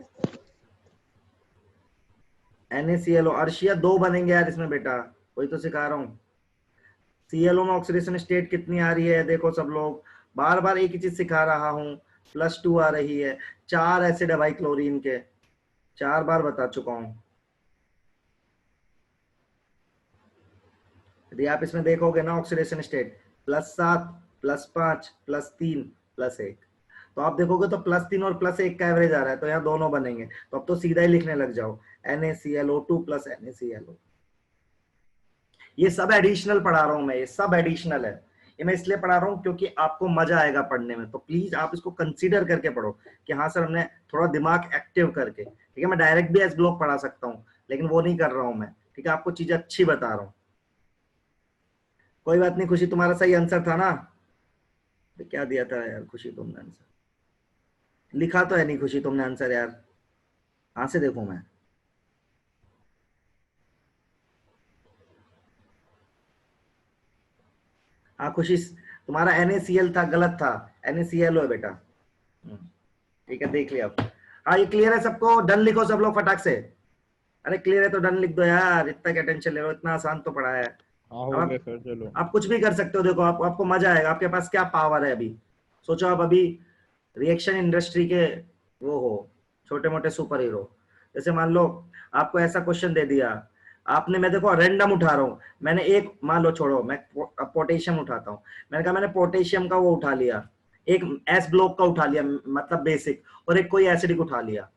NaClO, अर्शिया दो बनेंगे यार इसमें बेटा, वही तो सिखा रहा हूँ। ClO में ऑक्सीडेशन स्टेट कितनी आ रही है देखो सब लोग, बार बार एक ही चीज सिखा रहा हूँ। +2 आ रही है, 4 एसिड है भाई क्लोरीन के, 4 बार बता चुका हूं। यदि आप इसमें देखोगे ना ऑक्सीडेशन स्टेट +7 +5 +3 +1, तो आप देखोगे तो +3 और +1 का एवरेज आ रहा है, तो यहाँ दोनों बनेंगे। तो अब तो सीधा ही लिखने लग जाओ, NaClO2 + NaClO। ये सब एडिशनल पढ़ा रहा हूं मैं, ये सब एडिशनल है। ये मैं इसलिए पढ़ा रहा हूँ क्योंकि आपको मजा आएगा पढ़ने में, तो प्लीज आप इसको कंसीडर करके पढ़ो कि हाँ सर हमने थोड़ा दिमाग एक्टिव करके, ठीक है। मैं डायरेक्ट भी एस ब्लॉक पढ़ा सकता हूँ, लेकिन वो नहीं कर रहा हूं मैं, ठीक है। आपको चीजें अच्छी बता रहा हूँ। कोई बात नहीं, खुशी तुम्हारा सही आंसर था ना? तो क्या दिया था यार खुशी तुमने आंसर? लिखा तो है नहीं खुशी तुमने आंसर यार, कहां से देखूं मैं? हाँ खुशी, तुम्हारा NaCl था, गलत था, NaCl है बेटा। ठीक है, देख लिया आप। हाँ ये क्लियर है सबको? डन लिखो सब लोग फटाक से। अरे क्लियर है तो डन लिख दो यार, इतना क्या टेंशन ले रहे हो, इतना आसान तो पढ़ा है। हाँ अब हो आप गया सर, चलो। आप कुछ भी कर सकते हो, देखो आपको मजा आएगा। आपके पास क्या पावर है अभी, सोचो आप अभी रिएक्शन इंडस्ट्री के वो हो, छोटे मोटे सुपर हीरो। जैसे मान लो आपको ऐसा क्वेश्चन दे दिया आपने, मैं देखो रैंडम उठा रहा हूँ, मैंने एक मान लो, छोड़ो मैं पोटेशियम उठाता हूँ, मैंने कहा मैंने पोटेशियम का वो उठा लिया, एक एस ब्लॉक का उठा लिया मतलब बेसिक, और एक कोई एसिडिक उठा लिया।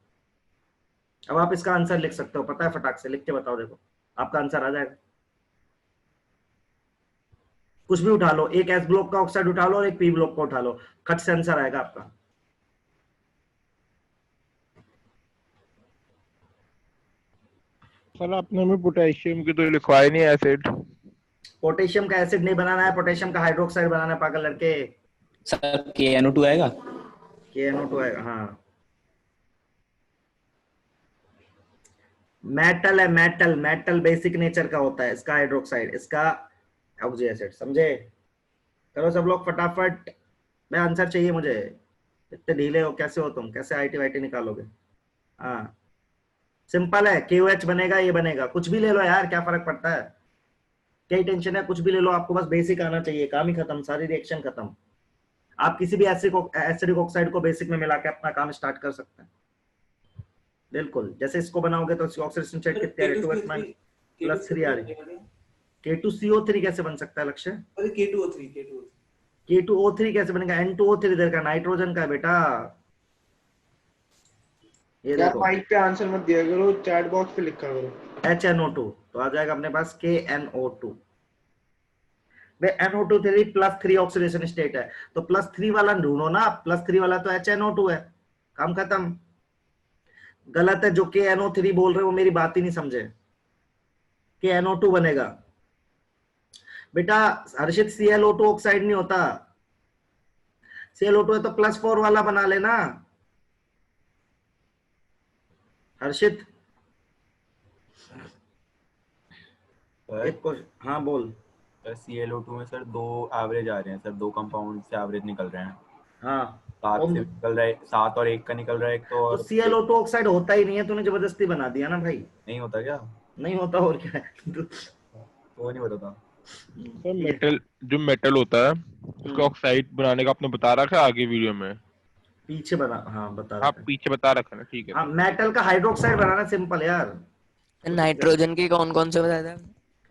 अब आप इसका आंसर लिख सकते हो, पता है? फटाक से लिख के बताओ, देखो आपका आंसर आ जाएगा। कुछ भी उठा लो, एक एस ब्लॉक का ऑक्साइड उठा लो और एक पी ब्लॉक का उठा लो, खट से आंसर आएगा आपका। सर आपने हमें पोटेशियम की तो लिखवाई नहीं एसिड। पोटेशियम का एसिड नहीं बनाना है, पोटेशियम का हाइड्रोक्साइड बनाना है पागल लड़के। सर KNO2 आएगा। KNO2 आएगा, हाँ। मेटल है, मेटल, मेटल बेसिक नेचर का होता है, इसका हाइड्रोक्साइड, इसका ऑक्सी एसिड, समझे? करो सब लोग फटाफट, मैं आंसर चाहिए मुझे। इतने ढीले हो कैसे हो तुम, कैसे आईटी वाईटी निकालोगे? हाँ सिंपल है, KOH बनेगा, ये बनेगा, कुछ भी ले लो यार, क्या फर्क पड़ता है, क्या टेंशन है, कुछ भी ले लो, आपको बस बेसिक आना चाहिए, काम ही खत्म, सारी रिएक्शन खत्म। आप किसी भी एसिडिक ऑक्साइड को बेसिक में मिला के अपना काम स्टार्ट कर सकते हैं, बिल्कुल। जैसे इसको बनाओगे तो इसकी ऑक्सीडेशन स्टेट कितनी आ रही है, 2s-3 आ रही है। K2CO3 कैसे बन सकता है लक्ष्य? अरे K2O3 K2O3 कैसे बनेगा? N2O3 इधर का नाइट्रोजन का है बेटा, ये यार देखो माइक पे आंसर मत दिया करो, चैट बॉक्स पे लिखा करो। HNO2 तो आ जाएगा अपने पास KNO2। NO2 +3 ऑक्सीडेशन स्टेट है, तो +3 वाला ढूंढो ना, +3 वाला तो HNO2 है, काम खत्म। गलत है, जो KNO3 बोल रहे हो वो मेरी बात ही नहीं समझे, KNO2 बनेगा बेटा। हर्षित ClO2 ऑक्साइड नहीं होता, ClO2 है तो +4 वाला बना लेना हर्षित। एक क्वेश्चन, हाँ बोल। ClO2 में सर 2 एवरेज आ रहे हैं सर, 2 कंपाउंड से एवरेज निकल रहे हैं। हाँ 7 से निकल रहा है, 7 और 1 का निकल रहा है एक तो, और ClO2 ऑक्साइड होता ही नहीं है, तूने जबरदस्ती बना दिया ना भाई। नहीं होता क्या? नहीं होता, और क्या है? वो नहीं होता था सर मेटल, जो मेटल होता है उसका ऑक्साइड बनाने का आपने बता रखा है आगे वीडियो में, पीछे बना, हाँ बता आप रखा है। पीछे बता रखा है ना, ठीक है। हाँ मेटल का हाइड्रोक्साइड बनाना सिंपल यार। नाइट्रोजन के कौन कौन से बताया था?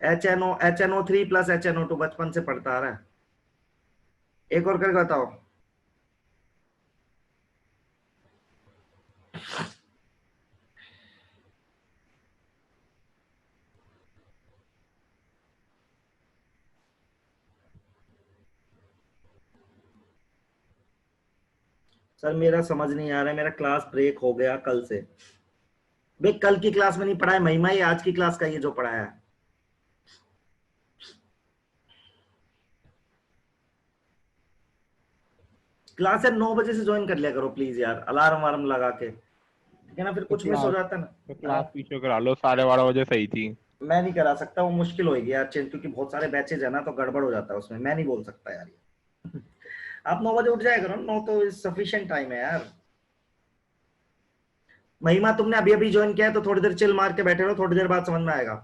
HNO3 + HNO2 बचपन से पढ़ता आ रहा है। एक और करके बताओ। सर मेरा समझ नहीं आ रहा है, मेरा क्लास ब्रेक हो गया कल से। भाई कल की क्लास में नहीं पढ़ाया महिमा, ये आज की क्लास का ये जो पढ़ाया है। क्लास है 9 बजे से ज्वाइन कर लिया करो प्लीज यार, अलार्म वार्म लगा के, ठीक है ना, फिर कुछ मिस हो जाता है तो ना। क्लास पीछे करा लो, 12:30 बजे सही थी। मैं नहीं करा सकता, वो मुश्किल होगी यार चेंज, क्योंकि बहुत सारे बैचेज है ना, तो गड़बड़ हो जाता है उसमें, मैं नहीं बोल सकता यार ये। आप 9 बजे उठ जाया करो, 9 तो सफिशिएंट टाइम है यार। महिमा तुमने अभी अभी ज्वाइन किया है तो थोड़ी देर चिल मार के बैठे रहो, थोड़ी देर बाद समझ में आएगा,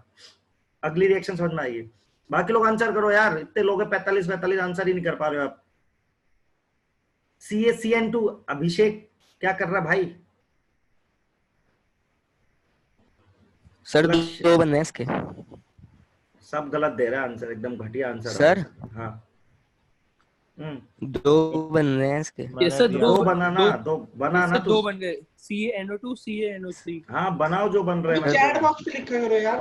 अगली रिएक्शन समझ में आएगी। बाकी लोग आंसर करो यार, इतने लोग 45 आंसर ही नहीं कर पा रहे हो आप। CaCN2 अभिषेक क्या कर रहा भाई? सर दो बनने हैं इसके। सब गलत दे रहा है आंसर, एकदम घटिया आंसर सर हाँ 2 बनने हैं इसके। ये सर दो बनाना, दो बनाना दो बन गए, CaNO2 CaNO3। हाँ बनाओ जो बन रहे हैं। चैट बॉक्स पे लिखा करो यार,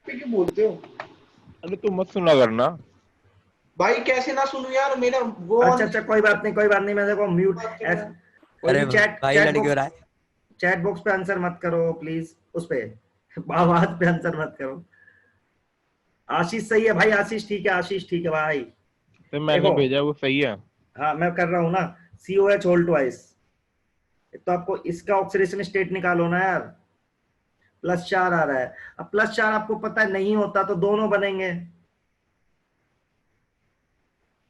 पे क्यों बोलते हो? अरे तुम मत सुना करना भाई, कैसे ना सुनूं यार, मेरा वो अच्छा कोई बात नहीं, मैं देखो म्यूट। अरे भाई लड़के हो रहा है। चैट बॉक्स पे आंसर मत करो प्लीज, उस पे आवाज पे आंसर मत करो। आशीष सही है भाई, आशीष ठीक है, आशीष ठीक है भाई। तो मैंने भेजा वो सही है। हाँ मैं कर रहा हूँ ना, COH होल ट्वाइस, तो आपको इसका ऑक्सीडेशन स्टेट निकालो ना यार। +4 आ रहा है, अब +4 आपको पता है नहीं होता तो दोनों बनेंगे।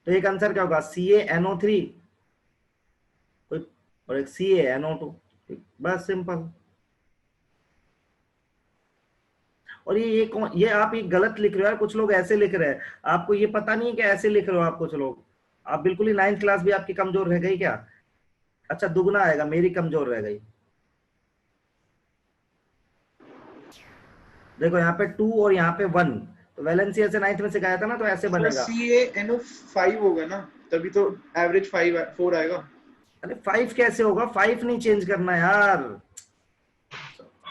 तो एक आंसर क्या होगा, CaNO3 कोई और एक CaNO2, बस सिंपल। और ये आप ये गलत लिख रहे हो यार, कुछ लोग ऐसे लिख रहे हैं, आपको ये पता नहीं है कि ऐसे लिख रहे हो आप, कुछ लोग आप बिल्कुल ही 9th क्लास भी आपकी कमजोर रह गई क्या? अच्छा दुगना आएगा, मेरी कमजोर रह गई। देखो यहाँ पे 2 और यहाँ पे 1, तो वैलेंसी ऐसे 9th में सिखाया था ना, तो ऐसे सर बनेगा। CaNO5 होगा ना, तभी तो एवरेज 4 आएगा। अरे 5 कैसे होगा, 5 नहीं चेंज करना यार।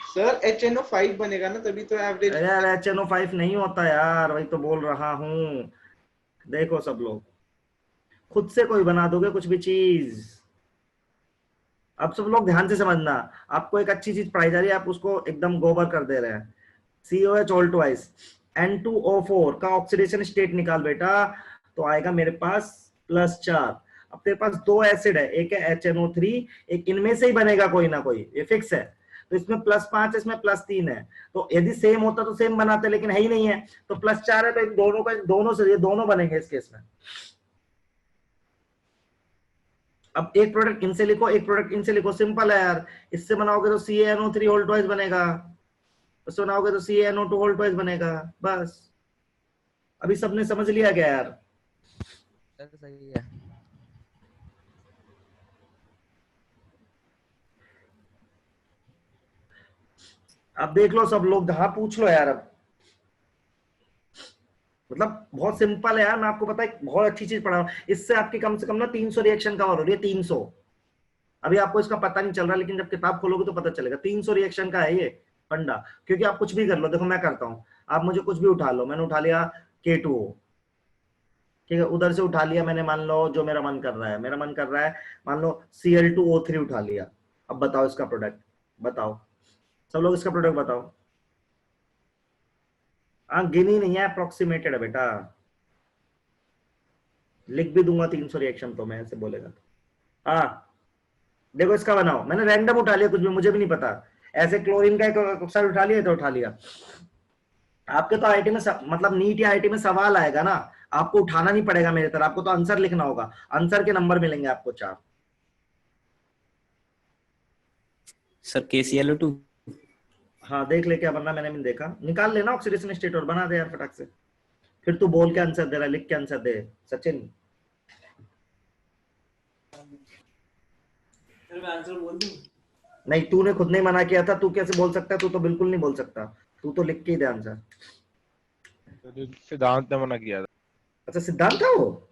सर HNO5 बनेगा ना, तभी तो एवरेज। अरे यार HNO5 नहीं होता यार, वही तो बोल रहा हूँ। देखो सब लोग खुद से कोई बना दोगे कुछ भी चीज। अब सब लोग ध्यान से समझना, आपको एक अच्छी चीज पढ़ाई जा रही है, आप उसको एकदम गोबर कर दे रहे हैं। COH ऑल ट्वाइस N2O4 का ऑक्सीडेशन स्टेट निकाल बेटा, तो आएगा मेरे पास +4। अब तेरे पास 2 एसिड है, एक है HNO3, एक इनमें से ही बनेगा कोई ना कोई, ये फिक्स है। तो इसमें +5 इसमें +3 है, तो यदि सेम होता तो सेम बनाते, लेकिन है ही नहीं है, तो +4 है, तो इन दोनों का दोनों से ये दोनों बनेंगे इस केस में। अब एक प्रोडक्ट इनसे लिखो, एक प्रोडक्ट इनसे लिखो, सिंपल है यार। इससे बनाओगे तो CaNO3 होल ट्वाइस बनेगा, उससे बनाओगे तो CaNO2 होल ट्वाइस बनेगा, बस। अभी सबने समझ लिया क्या यार? सर सही है। अब देख लो सब लोग, हाँ पूछ लो यार। अब मतलब बहुत सिंपल है यार, मैं आपको पता है बहुत अच्छी चीज पढ़ा रहा हूं, इससे आपकी कम से कम ना 300 रिएक्शन कवर हो रही है, 300। अभी आपको इसका पता नहीं चल रहा, लेकिन जब किताब खोलोगे तो पता चलेगा। 300 रिएक्शन का है ये फंडा, क्योंकि आप कुछ भी कर लो। देखो मैं करता हूँ, आप मुझे कुछ भी उठा लो, मैंने उठा लिया K2O, ठीक है, उधर से उठा लिया मैंने, मान लो जो मेरा मन कर रहा है, मेरा मन कर रहा है मान लो Cl2O3 उठा लिया। अब बताओ इसका प्रोडक्ट, बताओ सब लोग इसका प्रोडक्ट बताओ। हाँ गिनी नहीं है, अप्रोक्सीमेटेड है बेटा, लिख भी दूंगा 300 रिएक्शन तो मैं, ऐसे बोलेगा तो। हाँ देखो इसका बनाओ, मैंने रैंडम उठा लिया, कुछ भी मुझे भी नहीं पता, ऐसे क्लोरीन का एक ऑक्साइड उठा लिया तो उठा लिया। आपके तो आईटी में मतलब नीट या आईटी में सवाल आएगा ना, आपको उठाना नहीं पड़ेगा मेरी तरह, आपको तो आंसर लिखना होगा, आंसर के नंबर मिलेंगे आपको 4। Sir KClO2। हाँ देख ले क्या बनना, मैंने भी देखा, निकाल लेना ऑक्सीडेशन स्टेट और बना दे यार फटाक से। फिर तू बोल के आंसर दे रहा है, लिख के आंसर दे सचिन। मैं आंसर बोल दूं? नहीं तूने खुद नहीं मना किया था, तू कैसे बोल सकता है? तू तो बिल्कुल नहीं बोल सकता, तू तो लिख के ही दे आंसर। सिद्धांत ने मना किया था। अच्छा सिद्धांत था वो,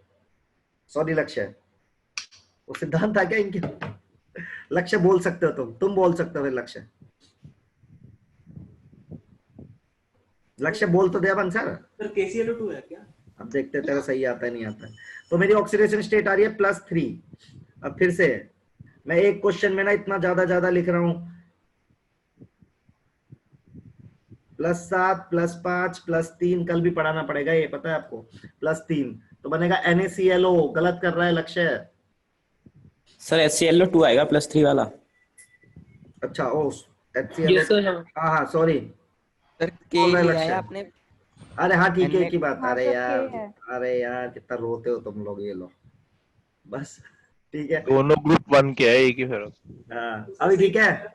सॉरी लक्ष्य, वो सिद्धांत था क्या इनके? लक्ष्य बोल सकते हो तुम बोल सकते हो फिर लक्ष्य। लक्ष्य बोल तो दे अब आंसर। सर KClO2 है क्या? अब देखते तेरा सही आता है नहीं आता है। तो मेरी ऑक्सीडेशन स्टेट आ रही है +3। अब फिर से मैं एक क्वेश्चन में ना इतना ज्यादा लिख रहा हूं, +7 +5 +3, कल भी पढ़ाना पड़ेगा ये पता है आपको। +3 तो बनेगा NaClO, गलत कर रहा है लक्ष्य। सर HClO2 आएगा +3 वाला। अच्छा ओ HClO, यस सर। हाँ हाँ सॉरी, सर के बोल रहे लिया है लक्ष्य। आपने? अरे हाँ ठीक है NA की बात। हाँ अरे सर यार, K है। अरे यार कितना रोते हो तुम लोग, ये लो बस ठीक है। दोनों ग्रुप 1 के है, एक ही फिर। हाँ अभी ठीक है,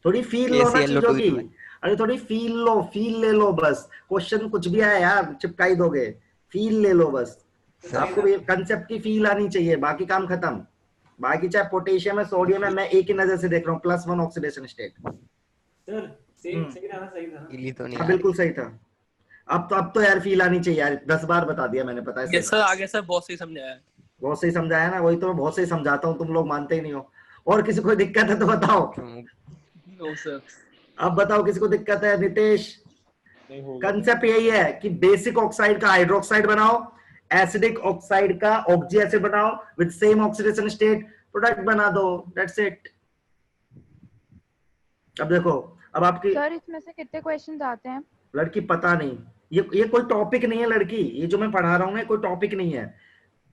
थोड़ी फील लो ना चीजों KClO2 की। है। अरे थोड़ी फील लो, फील ले लो बस। क्वेश्चन कुछ भी आया यार चिपकाई दोगे, फील ले लो बस। आपको भी कंसेप्ट की फील आनी चाहिए, बाकी काम खत्म। बाकी चाहे पोटेशियम है सोडियम है, मैं एक ही नजर से देख रहा हूँ, +1 ऑक्सीडेशन स्टेट। सर सही था ना, सही था ना? इली तो नहीं हाँ आ रही। बिल्कुल सही था। अब तो यार फील आनी चाहिए यार, 10 बार बता दिया मैंने, पता है यस सर, आगे सर बहुत सही समझाया है। बहुत सही समझाया ना, वही तो मैं बहुत सही समझाता हूँ, तुम लोग मानते ही नहीं हो। और किसी को दिक्कत है तो बताओ। No sir. अब बताओ किसी को दिक्कत है? नितेश, नहीं होगा। कंसेप्ट यही है कि बेसिक ऑक्साइड का हाइड्रोक्साइड बनाओ, एसिडिक ऑक्साइड का ऑक्सी एसिड बनाओ with same oxidation state, product बना दो, दैट्स इट। अब देखो, अब आपकी सर इसमें से कितने क्वेश्चंस आते हैं? लड़की पता नहीं, ये कोई टॉपिक नहीं है लड़की, ये जो मैं पढ़ा रहा हूँ ना कोई टॉपिक नहीं है,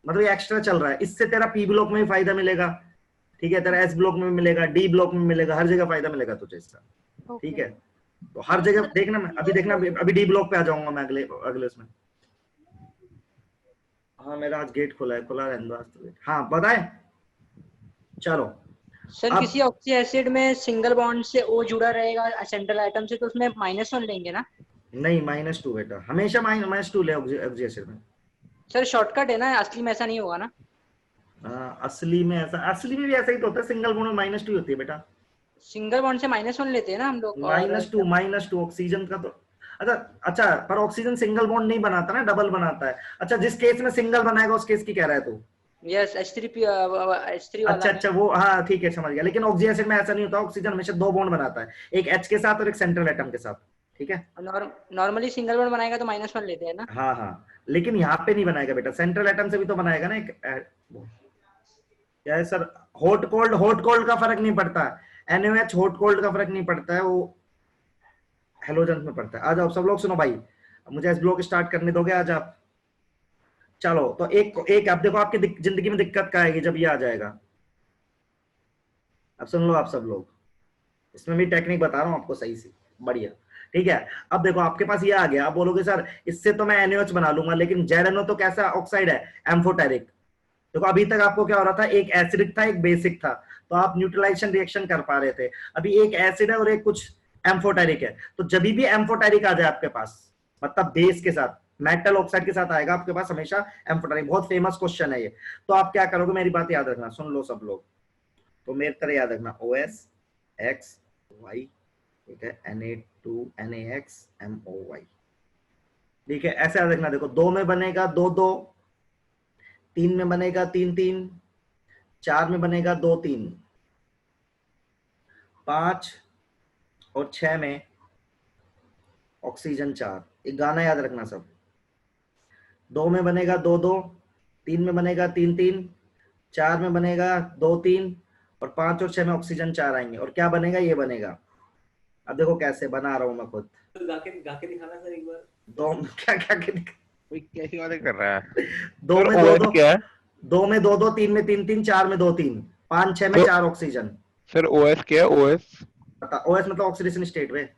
मतलब ये एक्स्ट्रा चल रहा है। इससे तेरा P ब्लॉक में भी फायदा मिलेगा, ठीक है, तेरा S ब्लॉक में भी मिलेगा, D ब्लॉक में मिलेगा, हर जगह फायदा मिलेगा तुझे इसका, ठीक है। तो हर जगह देखना, मैं अभी देखना, अभी D ब्लॉक पे आ जाऊंगा मैं अगले उसमें। हाँ मेरा आज गेट खुला है, खुला रहने दो आज तो गेट। हाँ बताए, चलो सर अब किसी ऑक्सी एसिड में सिंगल बॉन्ड से O जुड़ा रहेगा सेंट्रल एटम से, तो उसमें -1 लेंगे ना? नहीं -2 बेटा, हमेशा -2 ले ऑक्सी एसिड में। सर शॉर्टकट है ना, असली में ऐसा नहीं होगा ना? असली में ऐसा, असली में भी ऐसा ही तो होता है, सिंगल बॉन्ड में -2 होती है बेटा। सिंगल बॉन्ड से -1 लेते हैं ना हम लोग। -2 ऑक्सीजन का तो अच्छा अच्छा, पर ऑक्सीजन सिंगल बॉन्ड नहीं बनाता ना, डबल बनाता है। अच्छा जिस केस में सिंगल बनाएगा उस केस की कह रहा है तू? यस, H3 वाला। अच्छा अच्छा वो, हाँ ठीक है समझ गया। लेकिन ऑक्सी एसिड में ऐसा नहीं होता, ऑक्सीजन हमेशा 2 बॉन्ड बनाता है, एक H के साथ और एक सेंट्रल एटम के साथ, ठीक है। नॉर्मली सिंगल बॉन्ड बनाएगा तो -1 लेते हैं ना? हाँ हाँ, लेकिन यहाँ पे नहीं बनाएगा बेटा, सेंट्रल एटम से भी तो बनाएगा ना एक। क्या है सर, हॉट कोल्ड का फर्क नहीं पड़ता, NaOH हॉट कोल्ड का फर्क नहीं पड़ता है, वो हेलोजन में पड़ता है। आ जाओ सब लोग, सुनो भाई, मुझे इस ब्लॉक स्टार्ट करने दोगे आज आप? चलो तो एक आप देखो, आपकी जिंदगी में दिक्कत क्या आएगी जब ये आ जाएगा। अब सुन लो आप सब लोग, इसमें भी टेक्निक बता रहा हूँ आपको सही से, बढ़िया, ठीक है। अब देखो आपके पास ये आ गया, अब बोलोगे सर इससे तो मैं NaOH बना लूंगा, लेकिन ZnO तो कैसा ऑक्साइड है, एम्फोटेरिक। देखो अभी तक आपको क्या हो रहा था, एक एसिडिक था एक बेसिक था, तो आप न्यूट्रलाइजेशन रिएक्शन कर पा रहे थे। अभी एक एसिड है और एक कुछ एम्फोटेरिक है, तो जब भी एम्फोटेरिक आ जाए आपके पास, मतलब बेस के साथ, मेटल ऑक्साइड के साथ आएगा आपके पास हमेशा एम्फोटेरिक। बहुत फेमस क्वेश्चन है ये, तो आप क्या करोगे, मेरी बात याद रखना, सुन लो सब लोग, तो मेरी तरह याद रखना, OS XY, ठीक है, Na2NaXMOY, ठीक है, ऐसे याद रखना। देखो 2 में बनेगा 2 2, 3 में बनेगा 3 3, 4 में बनेगा 2 3, 5 और 6 में ऑक्सीजन 4। एक गाना याद रखना सब, 2 में बनेगा 2 2, 3 में बनेगा 3 3, 4 में बनेगा 2 3, और 5 और 6 में ऑक्सीजन 4 आएंगे, और क्या बनेगा, ये बनेगा। अब देखो कैसे बना रहा हूं मैं खुद, गा के दिखाना सर एक बार। दो क्या क्या कोई कैसी बातें कर रहा है? 2 में 2 OS 2, क्या है 2 में 2 2, 3 में 3 3, 4 में 2 3, 5 6 में 4 ऑक्सीजन। सर OS क्या है? OS OS मतलब ऑक्सीडेशन स्टेट में,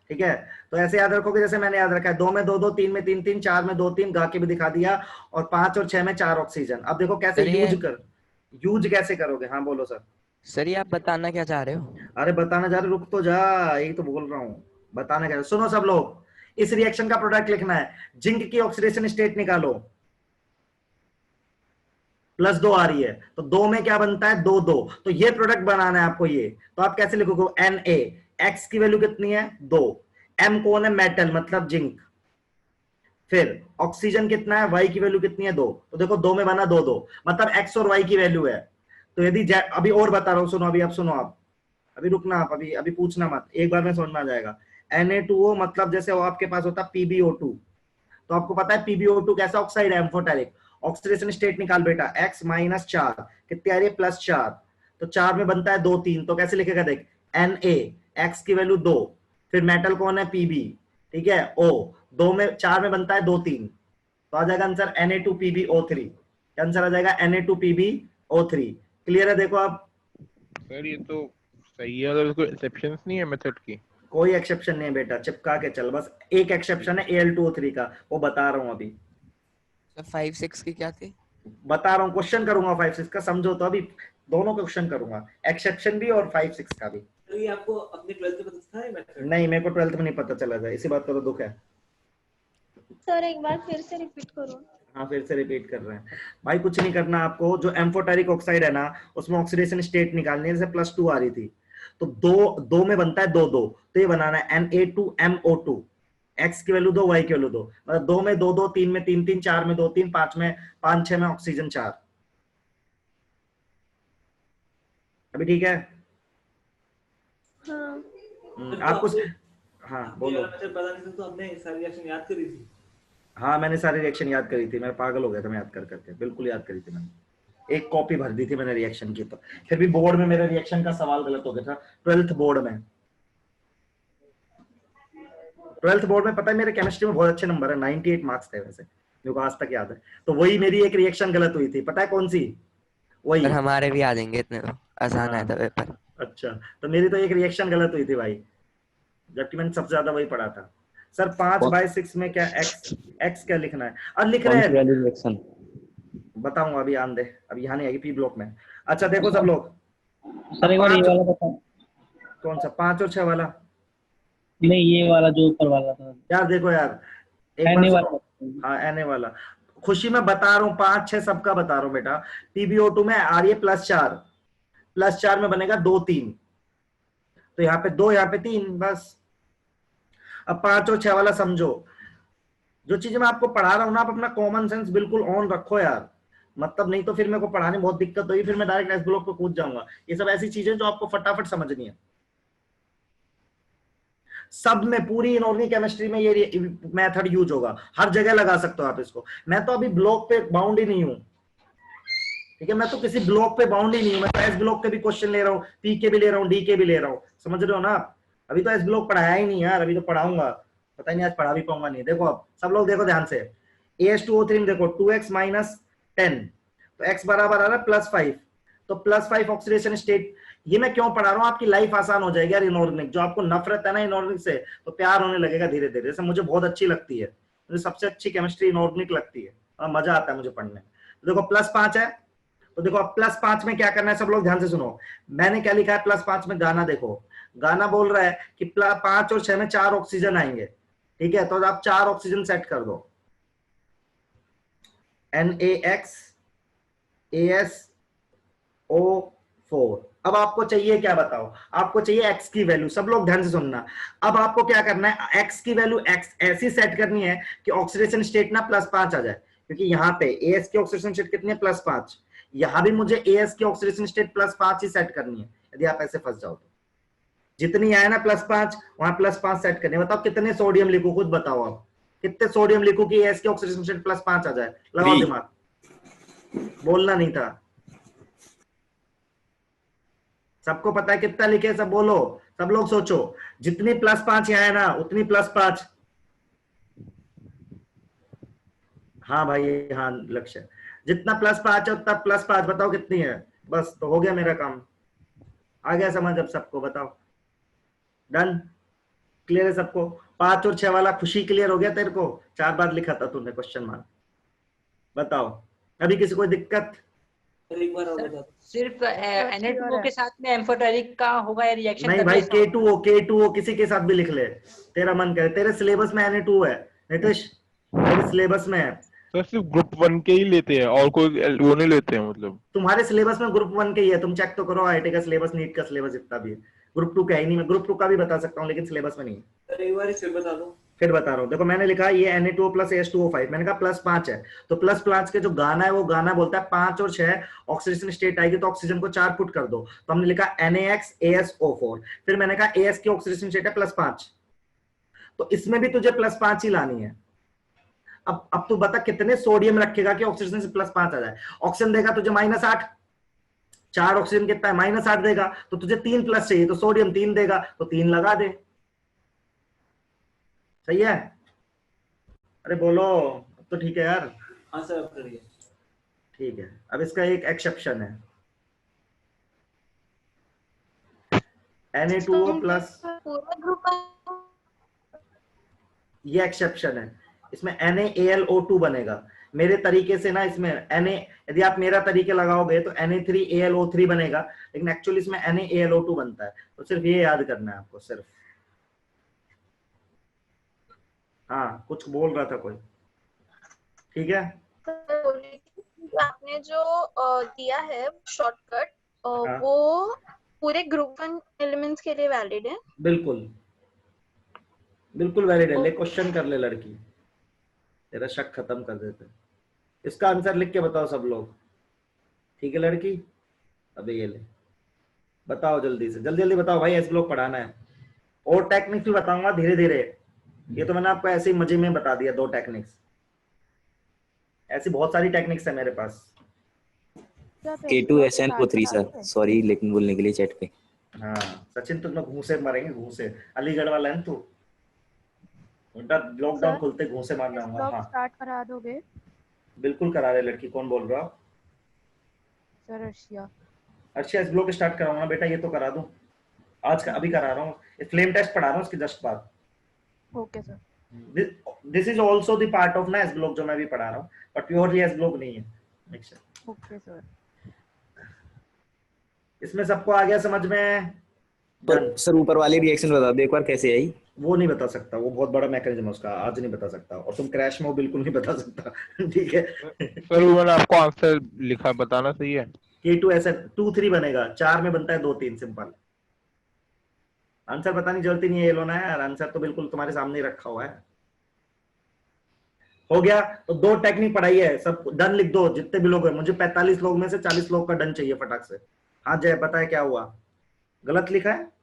ठीक है। तो ऐसे याद रखोगे जैसे मैंने याद रखा है, 2 में 2 2, 3 में 3 3, 4 में 2 3, गा के भी दिखा दिया, और 5 और 6 में 4 ऑक्सीजन। अब देखो कैसे यूज कैसे करोगे। हाँ बोलो सर। सर ये आप बताना क्या चाह रहे हो? अरे बताना जा रहे, रुक तो जा, यही तो बोल रहा हूँ, बताना क्या। सुनो सब लोग, इस रिएक्शन का प्रोडक्ट लिखना है, जिंक की ऑक्सीडेशन स्टेट निकालो, +2 आ रही है, तो 2 में क्या बनता है, 2 2, तो ये प्रोडक्ट बनाना है आपको ये। तो आप कैसे लिखोगे, Na, X की वैल्यू कितनी है, 2, M कौन है, मेटल मतलब जिंक, फिर ऑक्सीजन कितना है, Y की वैल्यू कितनी है, 2, तो देखो 2 में बना 2 2, मतलब X और Y की वैल्यू है। तो यदि अभी और बता रहा हूं, सुनो अभी, अब सुनो आप, अभी रुकना आप, अभी पूछना मत, एक बार में समझ में आ जाएगा। Na2O मतलब जैसे वो आपके पास होता है PbO2, तो आपको पता है PbO2 कैसा ऑक्साइड है, एम्फोटेरिक। ऑक्सीडेशन स्टेट निकाल बेटा, X -4 कितनी आ रही है, +4, तो 4 में बनता है 2 3, तो कैसे लिखेगा देख, Na, X की वैल्यू 2, फिर मेटल कौन है, Pb, ठीक है, O, 2 में 4 में बनता है 2 3, तो आ जाएगा आंसर Na2PbO3, आंसर आ जाएगा Na2PbO3। क्लियर है? देखो आप सर ये तो सही है, अगर कोई एक्सेप्शंस नहीं है मेथड की? कोई एक्सेप्शन नहीं है बेटा, चिपका के चल, बस एक एक्सेप्शन है Al2O3 का, वो बता रहा हूं अभी। 5 6 की क्या थी? बता रहा हूँ, क्वेश्चन करूंगा 5 6 का, समझो तो अभी दोनों क्वेश्चन करूंगा, एक्सेप्शन भी और 5 6 का भी। तो ये आपको अपने 12th में पता था ये मेथड? नहीं, मेरे को 12th में नहीं पता चला था, इसी बात का तो दुख है। सर एक बार फिर से रिपीट करो। हाँ फिर से रिपीट कर रहे हैं भाई, कुछ नहीं करना आपको। जो एम्फोटेरिक ऑक्साइड है ना, उसमें ऑक्सीडेशन स्टेट निकालनी है, जैसे +2 आ रही थी, तो 2 में बनता है 2 2, तो ये बनाना है Na2MO2, X की वैल्यू 2, Y की वैल्यू 2, मतलब 2 में 2 2, 3 में 3 3, 4 में 2 3, 5 में 5 6 में ऑक्सीजन 4। अभी ठीक है? हाँ आपको हाँ बोलो। मेथड पता नहीं था तो हमने सारी रिएक्शन याद करी थी। हाँ मैंने सारी रिएक्शन याद करी थी, मैं पागल हो गया था मैं याद कर करके, बिल्कुल याद करी थी मैंने, एक कॉपी भर दी थी मैंने रिएक्शन की, तो फिर भी बोर्ड में मेरे रिएक्शन का सवाल गलत हो गया था। 12th बोर्ड में, 12th बोर्ड में पता है मेरे केमिस्ट्री में बहुत अच्छे नंबर है, 98 मार्क्स थे वैसे, मेरे को आज तक याद है। तो वही मेरी एक रिएक्शन गलत हुई थी, पता है कौन सी? वही। सर हमारे भी आ जाएंगे इतने, तो आसान आया था पेपर। अच्छा, तो मेरी तो एक रिएक्शन गलत हुई थी भाई, जबकि मैंने सबसे ज्यादा वही पढ़ा था। सर 5/6 में क्या x क्या लिखना है? और लिख रहे हैं बताऊंगा अभी, आन दे, अभी यहाँ नहीं आएगी पी ब्लॉक में। अच्छा देखो सब लोग, सर एक बार ये वाला बताओ। कौन सा 5 और 6 वाला? नहीं ये वाला जो ऊपर वाला था यार देखो यार, एक बार एने सुनो। वाला। हाँ एनए वाला, खुशी में बता रहा हूँ, 5 6 सबका बता रहा हूँ बेटा। PbO2 में आ रही है +4 में बनेगा 2 3, तो यहाँ पे 2 यहाँ पे 3 बस। अब 5 और 6 वाला समझो, जो चीजें मैं आपको पढ़ा रहा हूँ ना, आप अपना कॉमन सेंस बिल्कुल ऑन रखो यार, मतलब नहीं तो फिर मेरे को पढ़ाने में बहुत दिक्कत होगी, फिर मैं डायरेक्ट एस ब्लॉक पे कूद जाऊंगा। ये सब ऐसी चीजें जो आपको फटाफट समझनी है। सब में पूरी इनऑर्गेनिक केमिस्ट्री में ये मेथड यूज होगा, हर जगह लगा सकते हो आप इसको। मैं तो अभी ब्लॉक पे बाउंड ही नहीं हूं, ठीक है, मैं तो किसी ब्लॉक पे बाउंड ही नहीं हूं, मैं तो एस ब्लॉक के भी क्वेश्चन ले रहा हूँ, पी के भी ले रहा हूँ, डी के भी ले रहा हूँ, समझ रहे हो ना आप। अभी तो एस ब्लॉक पढ़ाया ही नहीं यार, अभी तो पढ़ाऊंगा, पता नहीं आज पढ़ा भी पाऊंगा नहीं। देखो अब सब लोग देखो ध्यान से, AS2O3 में देखो 2x - 10, तो x बराबर आ रहा है +5, तो +5 ऑक्सीडेशन स्टेट। ये मैं क्यों पढ़ा रहा हूँ, आपकी लाइफ आसान हो जाएगी यार। इनऑर्गेनिक जो आपको नफरत है ना इनऑर्गेनिक से, तो प्यार होने लगेगा धीरे धीरे। जैसे मुझे बहुत अच्छी लगती है, मुझे सबसे अच्छी केमिस्ट्री इनऑर्गेनिक लगती है और मजा आता है मुझे पढ़ने में। तो देखो +5 है, तो देखो अब +5 में क्या करना है, सब लोग ध्यान से सुनो। मैंने क्या लिखा है +5 में, गाना देखो, गाना बोल रहा है कि 5 और 6 में 4 ऑक्सीजन आएंगे, ठीक है, तो आप 4 ऑक्सीजन सेट कर दो, NaX AsO4। अब आपको चाहिए क्या बताओ, आपको चाहिए x की वैल्यू, सब लोग ध्यान से सुनना। अब आपको क्या करना है, x की वैल्यू x ऐसी सेट करनी है कि ऑक्सीडेशन स्टेट ना +5 आ जाए, क्योंकि यहाँ पे AS की ऑक्सीडेशन स्टेट कितनी है +5, यहां भी मुझे AS की ऑक्सीडेशन स्टेट +5 ही सेट करनी है। यदि आप ऐसे फंस जाओ तो जितनी आए ना +5 वहां +5 सेट करनी है। बताओ कितने सोडियम लिखूं, खुद बताओ आप कितने सोडियम लिखूं कि AS की ऑक्सीडेशन स्टेट +5 आ जाए, लगाओ दिमाग, बोलना नहीं था। सबको पता है कितना लिखे, सब बोलो, सब लोग सोचो, जितनी +5 यहाँ है ना उतनी +5। हाँ भाई हाँ लक्ष्य, जितना +5 है उतना +5, बताओ कितनी है, बस तो हो गया मेरा काम, आ गया समझ अब सबको, बताओ डन, क्लियर है सबको। 5 और 6 वाला खुशी क्लियर हो गया तेरे को, 4 बार लिखा था तूने क्वेश्चन मार्क, बताओ अभी किसी को दिक्कत? एक बार और बता। सिर्फ Na2O के साथ में एम्फोटेरिक का होगा या रिएक्शन नहीं भाई, K2O किसी के साथ भी लिख ले, तेरा मन करे। तेरे सिलेबस में Na2O है नीतीश, तेरे सिलेबस में है। सर सिर्फ ग्रुप 1 के ही लेते हैं और कोई वो नहीं लेते हैं, मतलब तुम्हारे सिलेबस में ग्रुप 1 के ही है, तुम चेक तो करो IIT का सिलेबस, नीट का सिलेबस जितना भी है, ग्रुप 2 का ही नहीं। मैं ग्रुप 2 का भी बता सकता हूँ लेकिन सिलेबस में नहीं है। सर एक बार फिर बता दो। फिर बता रहा हूँ, देखो मैंने लिखा ये Na2O + AS2O5, मैंने कहा +5 है, तो +5 के जो गाना है वो गाना बोलता है 5 और 6 ऑक्सीडेशन स्टेट आएगी तो ऑक्सीजन को 4 पुट कर दो, तो हमने लिखा NaX AsO4। फिर मैंने कहा AS की ऑक्सीडेशन स्टेट है +5, तो इसमें भी तुझे +5 ही लानी है। अब तू बता कितने सोडियम रखेगा कि ऑक्सीजन से +5 आ जाए। ऑक्सीजन देगा तुझे -8, 4 ऑक्सीजन कितना है -8 देगा, तो तुझे 3 प्लस चाहिए, तो सोडियम 3 देगा, तो 3 लगा दे, सही है? अरे बोलो तो ठीक है यार। हाँ सर अब करिए। ठीक है, अब इसका एक एक्सेप्शन है, Na2O प्लस, पूरा ग्रुप ये एक्सेप्शन है, इसमें NaAlO2 बनेगा मेरे तरीके से ना। इसमें Na, यदि आप मेरा तरीके लगाओगे तो Na3AlO3 बनेगा, लेकिन एक्चुअली इसमें NaAlO2 बनता है, तो सिर्फ ये याद करना है आपको सिर्फ। हाँ कुछ बोल रहा था कोई, ठीक है? आपने जो दिया है शॉर्टकट, हाँ। वो पूरे ग्रुप 1 एलिमेंट्स के लिए वैलिड है? बिल्कुल बिल्कुल वैलिड है। ले क्वेश्चन कर ले लड़की, तेरा शक खत्म कर देते। इसका आंसर लिख के बताओ सब लोग, ठीक है लड़की? अबे ये ले बताओ जल्दी से, जल्दी जल्दी बताओ भाई, एस ब्लॉक पढ़ाना है। और टेक्निक्स भी बताऊंगा धीरे धीरे, ये तो मैंने आपको ऐसे ही मजे में बता दिया 2 टेक्निक्स, ऐसी बहुत सारी टेक्निक्स है मेरे पास। K2SnO3 सर, सॉरी लेकिन बोलने के लिए चैट पे। हाँ सचिन तुम लोग घूसे मारेंगे, घूसे, अलीगढ़ वाला है ना तू, उल्टा लॉकडाउन खुलते घूसे मारना होगा। हाँ स्टार्ट करा दोगे? बिल्कुल करा रहे लड़की, कौन बोल रहा? सर अर्शिया। अर्शिया इस ब्लॉक स्टार्ट कराऊंगा बेटा, ये तो करा दूं आज का, अभी करा रहा हूँ, फ्लेम टेस्ट पढ़ा रहा हूँ उसके जस्ट बाद। Okay sir. This is also the part of ना एस ब्लॉक जो मैं भी पढ़ा रहा हूँ, बट प्योरली एस ब्लॉक नहीं है, मिक्सचर। Okay sir. इसमें सबको आ गया समझ में? पर सर ऊपर वाली रिएक्शन बता दो एक बार कैसे आई। वो नहीं बता सकता, वो बहुत बड़ा मैकेनिज्म है उसका, आज नहीं बता सकता। और तुम क्रैश में हो बिल्कुल नहीं बता सकता। ठीक है। सर वो मैंने आपको आंसर लिखा, बताना सही है। K2 ऐसा 2 3 बनेगा, 4 में बनता है 2 3, सिंपल। आंसर बताने की जरूरत ही नहीं है ये लोना यार, आंसर तो बिल्कुल तुम्हारे सामने ही रखा हुआ है। हो गया। तो 2 टेक्निक पढ़ाई है, सब डन लिख दो जितने भी लोग हैं। मुझे 45 लोग में से 40 लोग का डन चाहिए फटाक से। हाँ जय बताए क्या हुआ? गलत लिखा है?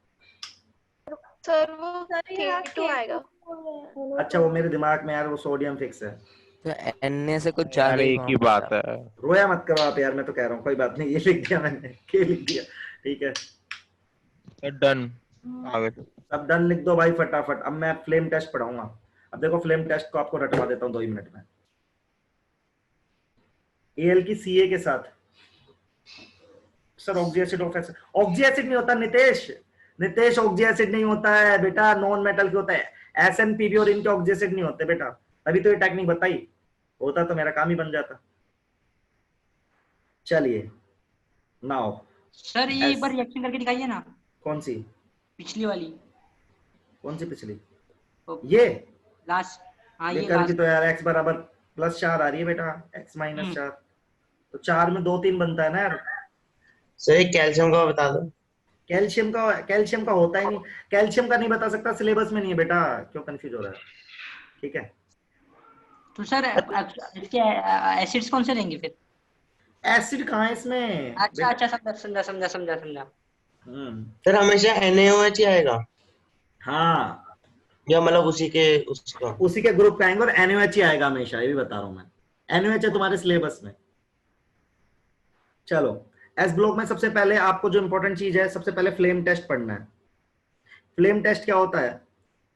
सर वो K2 आएगा। अच्छा वो मेरे दिमाग में यार वो सोडियम फिक्स है। तो Na से कुछ ज्यादा अरे ही एक ही form बात होता है। रोया मत करो आप यार, मैं तो कह रहा हूँ कोई बात नहीं, ये लिख दिया मैंने, के लिख दिया। ठीक है सर डन, आगे। अब डन लिख दो भाई फटाफट। अब मैं फ्लेम टेस्ट पढ़ाऊंगा। अब देखो फ्लेम टेस्ट को आपको रटवा देता हूँ 2 ही मिनट में। Al की Ca के साथ sir oxy acid of acid. Oxy acid नहीं होता नितेश, नितेश ऑक्सी एसिड नहीं होता है बेटा, नॉन मेटल के होता है। SnPb और इनके ऑक्सी एसिड नहीं होते बेटा, अभी तो ये टेक्निक बताई, होता तो मेरा काम ही बन जाता। चलिए नाउ सर ये एक बार रिएक्शन करके दिखाइए ना। कौन सी? पिछली वाली। कौन सी पिछली? ओके। ये लास्ट। हाँ ये ये करके लास्ट। तो यार x बराबर +4 आ रही है बेटा, x -4, तो 4 में 2 3 बनता है ना यार। सर एक कैल्शियम का बता दो। कैल्शियम का होता ही नहीं, कैल्शियम का नहीं बता सकता, सिलेबस में नहीं है बेटा, क्यों कंफ्यूज हो रहा है? ठीक है। तो सर इसके एसिड्स कौन से लेंगे फिर? एसिड कहाँ है इसमें? अच्छा अच्छा समझा समझा समझा समझा समझा। सर हमेशा NaOH ही आएगा हाँ या मतलब उसी के ग्रुप का आएंगे और NaOH ही आएगा हमेशा, ये भी बता रहा हूं मैं। NaOH है तुम्हारे सिलेबस में। चलो एस ब्लॉक में सबसे पहले आपको जो इंपॉर्टेंट चीज है, सबसे पहले फ्लेम टेस्ट पढ़ना है। फ्लेम टेस्ट क्या होता है?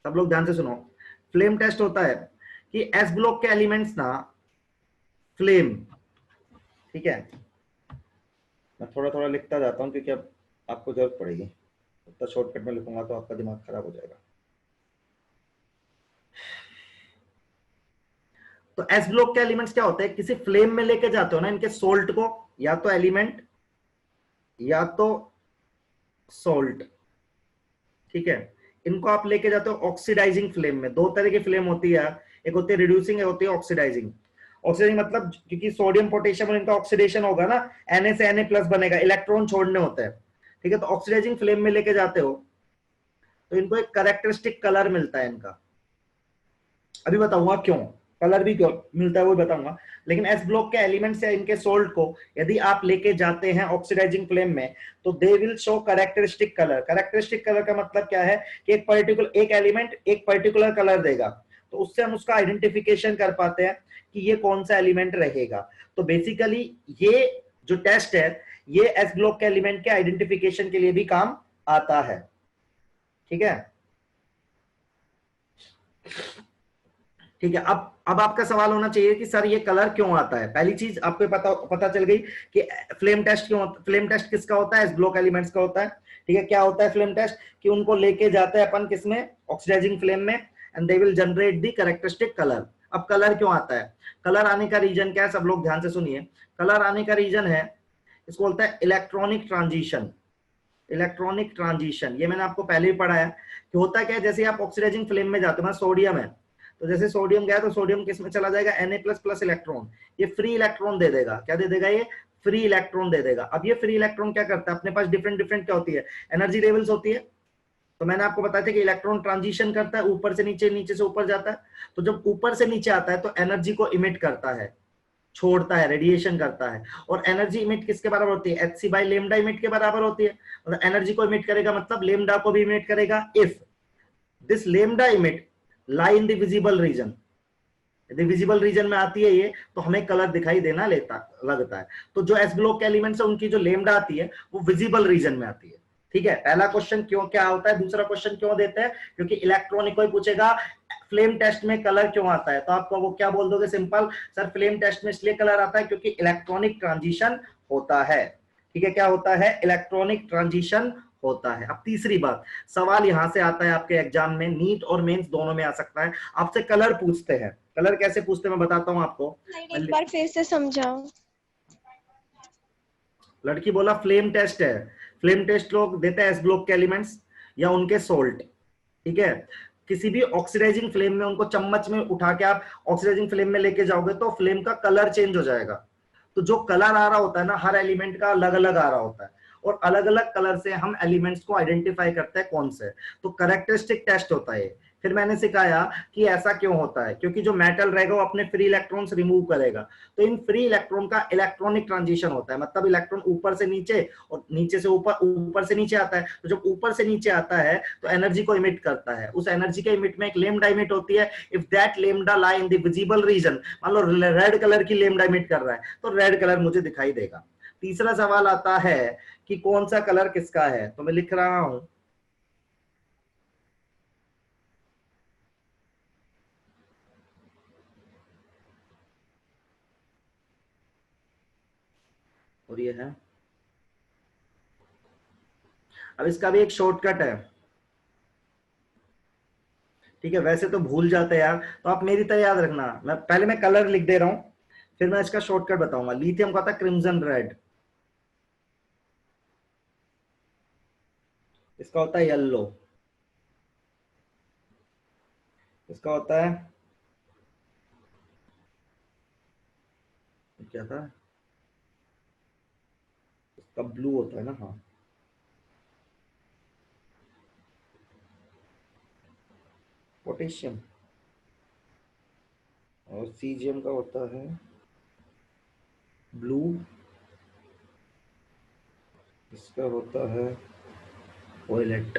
सब लोग ध्यान से सुनो। फ्लेम टेस्ट होता है कि एस ब्लॉक के एलिमेंट्स ना फ्लेम, ठीक है, मैं थोड़ा थोड़ा लिखता जाता हूं क्योंकि अब आपको जरूरत पड़ेगी, तो शॉर्टकट में लिखूंगा तो आपका दिमाग खराब हो जाएगा। तो एस ब्लॉक के एलिमेंट्स क्या होते हैं? किसी फ्लेम में लेके जाते हो ना इनके सोल्ट को, या तो एलिमेंट या तो सोल्ट, ठीक है, इनको आप लेके जाते हो ऑक्सीडाइजिंग फ्लेम में। 2 तरह की फ्लेम होती है, एक होती है रिड्यूसिंग, एक होती है ऑक्सीडाइजिंग। ऑक्सीडाइजिंग मतलब क्योंकि सोडियम पोटेशियम और इनका ऑक्सीडेशन होगा ना, Na से Na+ बनेगा, इलेक्ट्रॉन छोड़ने होते हैं, ठीक है। तो ऑक्सीडाइजिंग फ्लेम में लेके जाते हो तो इनको एक कैरेक्टरिस्टिक कलर मिलता है इनका, अभी बताऊंगा क्यों, कलर भी क्यों मिलता है वो बताऊंगा। लेकिन एस ब्लॉक के एलिमेंट्स या इनके सोल्ट को यदि आप लेके जाते हैं ऑक्सीडाइजिंग फ्लेम में तो they will show characteristic colour. Characteristic colour का मतलब क्या है कि एक एलिमेंट एक पर्टिकुलर कलर देगा, तो उससे हम उसका आइडेंटिफिकेशन कर पाते हैं कि ये कौन सा एलिमेंट रहेगा। तो बेसिकली ये जो टेस्ट है ये एस ब्लॉक के एलिमेंट के आइडेंटिफिकेशन के लिए भी काम आता है, ठीक है। ठीक है, अब आपका सवाल होना चाहिए कि सर ये कलर क्यों आता है। पहली चीज आपको पता चल गई कि फ्लेम टेस्ट क्यों, फ्लेम टेस्ट किसका होता है? एस ब्लॉक एलिमेंट्स का होता है, ठीक है। क्या होता है फ्लेम टेस्ट? कि उनको लेके जाते हैं अपन किसमें? ऑक्सीडाइजिंग फ्लेम में, and they will generate the characteristic colour. अब कलर क्यों आता है? कलर आने का रीजन क्या है? सब लोग ध्यान से सुनिए। कलर आने का रीजन है, इसको बोलता है इलेक्ट्रॉनिक ट्रांजिशन। इलेक्ट्रॉनिक ट्रांजिशन ये मैंने आपको पहले ही पढ़ाया कि होता क्या है, जैसे आप ऑक्सीडाइजिंग फ्लेम में जाते हो, सोडियम है तो जैसे सोडियम गया तो सोडियम किस में चला जाएगा? Na++ इलेक्ट्रॉन, ये फ्री इलेक्ट्रॉन दे देगा। क्या दे देगा? ये फ्री इलेक्ट्रॉन दे देगा। अब ये फ्री इलेक्ट्रॉन क्या करता है? अपने पास डिफरेंट क्या होती है? एनर्जी लेवल्स होती है। तो मैंने आपको बताया था कि इलेक्ट्रॉन ट्रांजिशन करता है, ऊपर से नीचे, नीचे से ऊपर जाता है। तो जब ऊपर से नीचे आता है तो एनर्जी को इमिट करता है, छोड़ता है, रेडिएशन करता है। और एनर्जी इमिट किसके बराबर होती है? hc/λ इमिट के बराबर होती है। मतलब एनर्जी को इमिट करेगा मतलब लेमडा को भी इमिट करेगा। If this lambda emit lie in the visible region, यदि विजिबल रीजन में आती है ये तो हमें कलर दिखाई देना लगता है। तो जो एस ब्लॉक के एलिमेंट्स है उनकी जो लेमडा आती है वो विजिबल रीजन में आती है, ठीक है। पहला क्वेश्चन क्यों क्या होता है, दूसरा क्वेश्चन क्यों देते हैं? क्योंकि इलेक्ट्रॉनिक को ही पूछेगा फ्लेम टेस्ट में कलर क्यों आता है, तो आपको वो क्या बोल दोगे? सिंपल, सर फ्लेम टेस्ट में इसलिए कलर आता है क्योंकि इलेक्ट्रॉनिक ट्रांजिशन होता है, ठीक है। क्या होता है? इलेक्ट्रॉनिक ट्रांजिशन होता है। अब तीसरी बात, सवाल यहां से आता है आपके एग्जाम में, नीट और मेंस दोनों में आ सकता है। आपसे कलर पूछते हैं। कलर कैसे पूछते हैं मैं बताता हूँ आपको। एक बार फिर से समझाओ। लड़की बोला फ्लेम टेस्ट है। फ्लेम टेस्ट लोग देते हैं एस ग्लोब के एलिमेंट्स या उनके सोल्ट, ठीक है। किसी भी ऑक्सीडाइजिंग फ्लेम में उनको चम्मच में उठा के आप ऑक्सीडाइजिंग फ्लेम में लेके जाओगे तो फ्लेम का कलर चेंज हो जाएगा। तो जो कलर आ रहा होता है ना, हर एलिमेंट का अलग अलग आ रहा होता है, और अलग अलग कलर से हम एलिमेंट्स को आइडेंटिफाई करते हैं कौन से। तो कैरेक्टरिस्टिक टेस्ट होता है। फिर मैंने सिखाया कि ऐसा क्यों होता है, क्योंकि जो मेटल रहेगा वो अपने फ्री इलेक्ट्रॉन्स रिमूव करेगा, तो इन फ्री इलेक्ट्रॉन का इलेक्ट्रॉनिक ट्रांजिशन होता है, मतलब इलेक्ट्रॉन ऊपर से नीचे और नीचे से ऊपर, ऊपर से नीचे आता है। तो जब ऊपर से नीचे आता है तो एनर्जी को इमिट करता है। उस एनर्जी के इमिट में एक लेमडा इमिट होती है। If that lambda lie in the visible region, मान लो रेड कलर की लेमडा इमिट कर रहा है तो रेड कलर मुझे दिखाई देगा। तीसरा सवाल आता है कि कौन सा कलर किसका है, तो मैं लिख रहा हूं और ये है। अब इसका भी एक शॉर्टकट है, ठीक है। वैसे तो भूल जाते हैं यार, तो आप मेरी तरह याद रखना। मैं कलर लिख दे रहा हूं, फिर मैं इसका शॉर्टकट बताऊंगा। लिथियम का होता है क्रिम्सन रेड, इसका होता है येलो, इसका होता है क्या था, इसका ब्लू होता है ना, हाँ। पोटेशियम, और सीजियम का होता है ब्लू, इसका होता है वॉयलेट,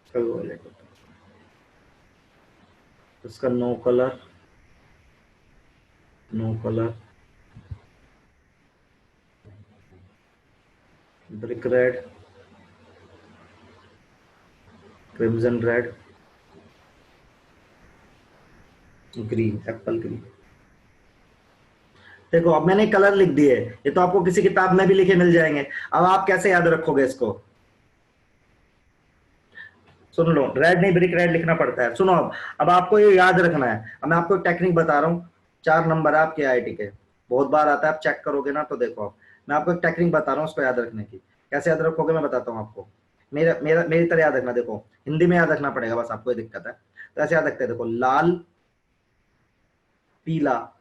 इसका वॉयलेट होता है। इसका no colour, no colour, brick red, crimson red, green, apple green. देखो अब मैंने कलर लिख दिए, ये तो आपको किसी किताब में भी लिखे मिल जाएंगे। अब आप कैसे याद रखोगे इसको, सुन लो, रेड नहीं ब्रिक रेड लिखना पड़ता है। सुनो अब आपको ये याद रखना है। अब मैं आपको एक टेक्निक बता रहा हूँ, 4 नंबर है आपके आईटी के, बहुत बार आता है, आप चेक करोगे ना तो देखो। आप मैं आपको एक टेक्निक बता रहा हूँ उसको याद रखने की। कैसे याद रखोगे मैं बताता हूँ आपको, मेरी तरह याद रखना। देखो हिंदी में याद रखना पड़ेगा, बस आपको ये दिक्कत है। तो ऐसे याद रखते हैं, देखो लाल पीला,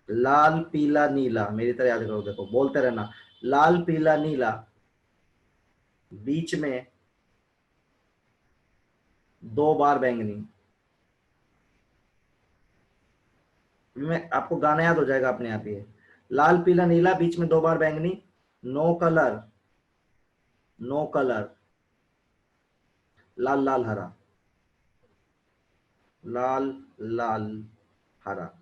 लाल पीला नीला, मेरी तरह याद करो। देखो बोलते रहना, लाल पीला नीला, बीच में 2 बार बैंगनी। मैं आपको गाना याद हो जाएगा अपने आप ही, लाल पीला नीला, बीच में 2 बार बैंगनी, नो कलर, नो कलर, लाल लाल हरा, लाल लाल हरा,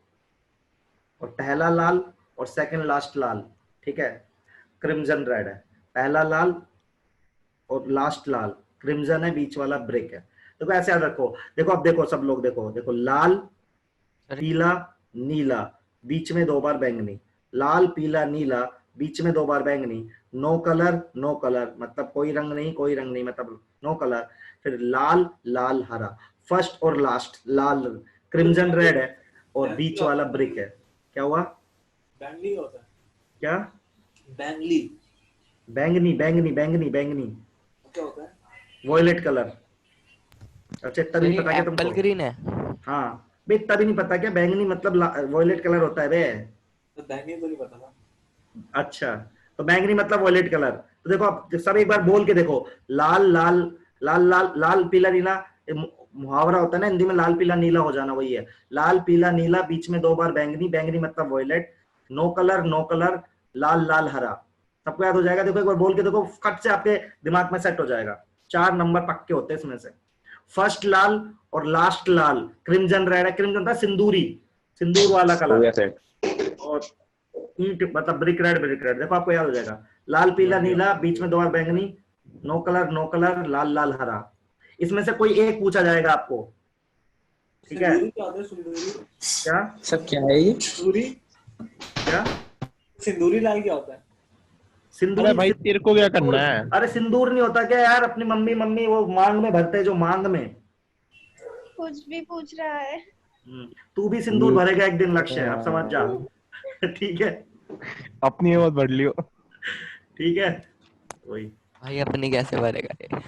और पहला लाल और सेकंड लास्ट लाल, ठीक है। क्रिम्सन रेड है, पहला लाल और लास्ट लाल क्रिम्सन है, बीच वाला ब्रिक है। देखो ऐसे याद रखो। देखो अब देखो सब लोग, देखो देखो लाल पीला नीला, बीच में 2 बार बैंगनी, लाल पीला नीला, बीच में 2 बार बैंगनी, नो कलर, नो कलर मतलब कोई रंग नहीं, कोई रंग नहीं मतलब नो कलर, फिर लाल लाल हरा, फर्स्ट और लास्ट लाल क्रिम्सन रेड है और बीच वाला ब्रिक है। क्या हुआ, बैंगनी होता है क्या, बैंगली, बैंगनी बैंगनी बैंगनी बैंगनी क्या होता है, वॉयलेट कलर। अच्छा इतना भी नहीं पता क्या तुमको? एप्पल ग्रीन है। हाँ बे, इतना भी नहीं पता क्या बैंगनी मतलब वॉयलेट कलर होता है बे? तो बैंगनी तो नहीं पता था। अच्छा तो बैंगनी मतलब वॉयलेट कलर। तो देखो आप सब एक बार बोल के देखो, लाल लाल लाल लाल लाल पीला नीला, मुहावरा होता है ना हिंदी में, लाल पीला नीला हो जाना, वही है लाल पीला नीला, बीच में 2 बार बैंगनी, बैंगनी मतलब violet, no colour, no colour, लाल लाल हरा। सबको याद हो जाएगा। देखो एक बार बोल के देखो, फट से आपके दिमाग में सेट हो जाएगा। 4 नंबर पक्के होते हैं इसमें से। फर्स्ट लाल और लास्ट लाल क्रिम्सन रेड है, क्रिम्सन था सिंदूरी, सिंदूर वाला कलर, और ईंट मतलब ब्रिक रेड, ब्रिक रेड। देखो आपको याद हो जाएगा, लाल पीला नीला, बीच में 2 बार बैंगनी, नो कलर, नो कलर, लाल लाल हरा। इसमें से कोई एक पूछा जाएगा आपको, ठीक है? क्या सब क्या है ये? सिंदूरी, क्या सिंदूरी लाल क्या होता है? सिंदूर? अरे भाई तेरे को क्या करना है? अरे सिंदूर नहीं होता क्या यार, अपनी मम्मी वो मांग में भरते हैं, जो मांग में। कुछ भी पूछ रहा है। तू भी सिंदूर भरेगा एक दिन, लक्ष्य है, अब समझ जा। ठीक है, अपनी हिम्मत बढ़ लियो। ठीक है, वही भाई अपनी कैसे भरेगा ये?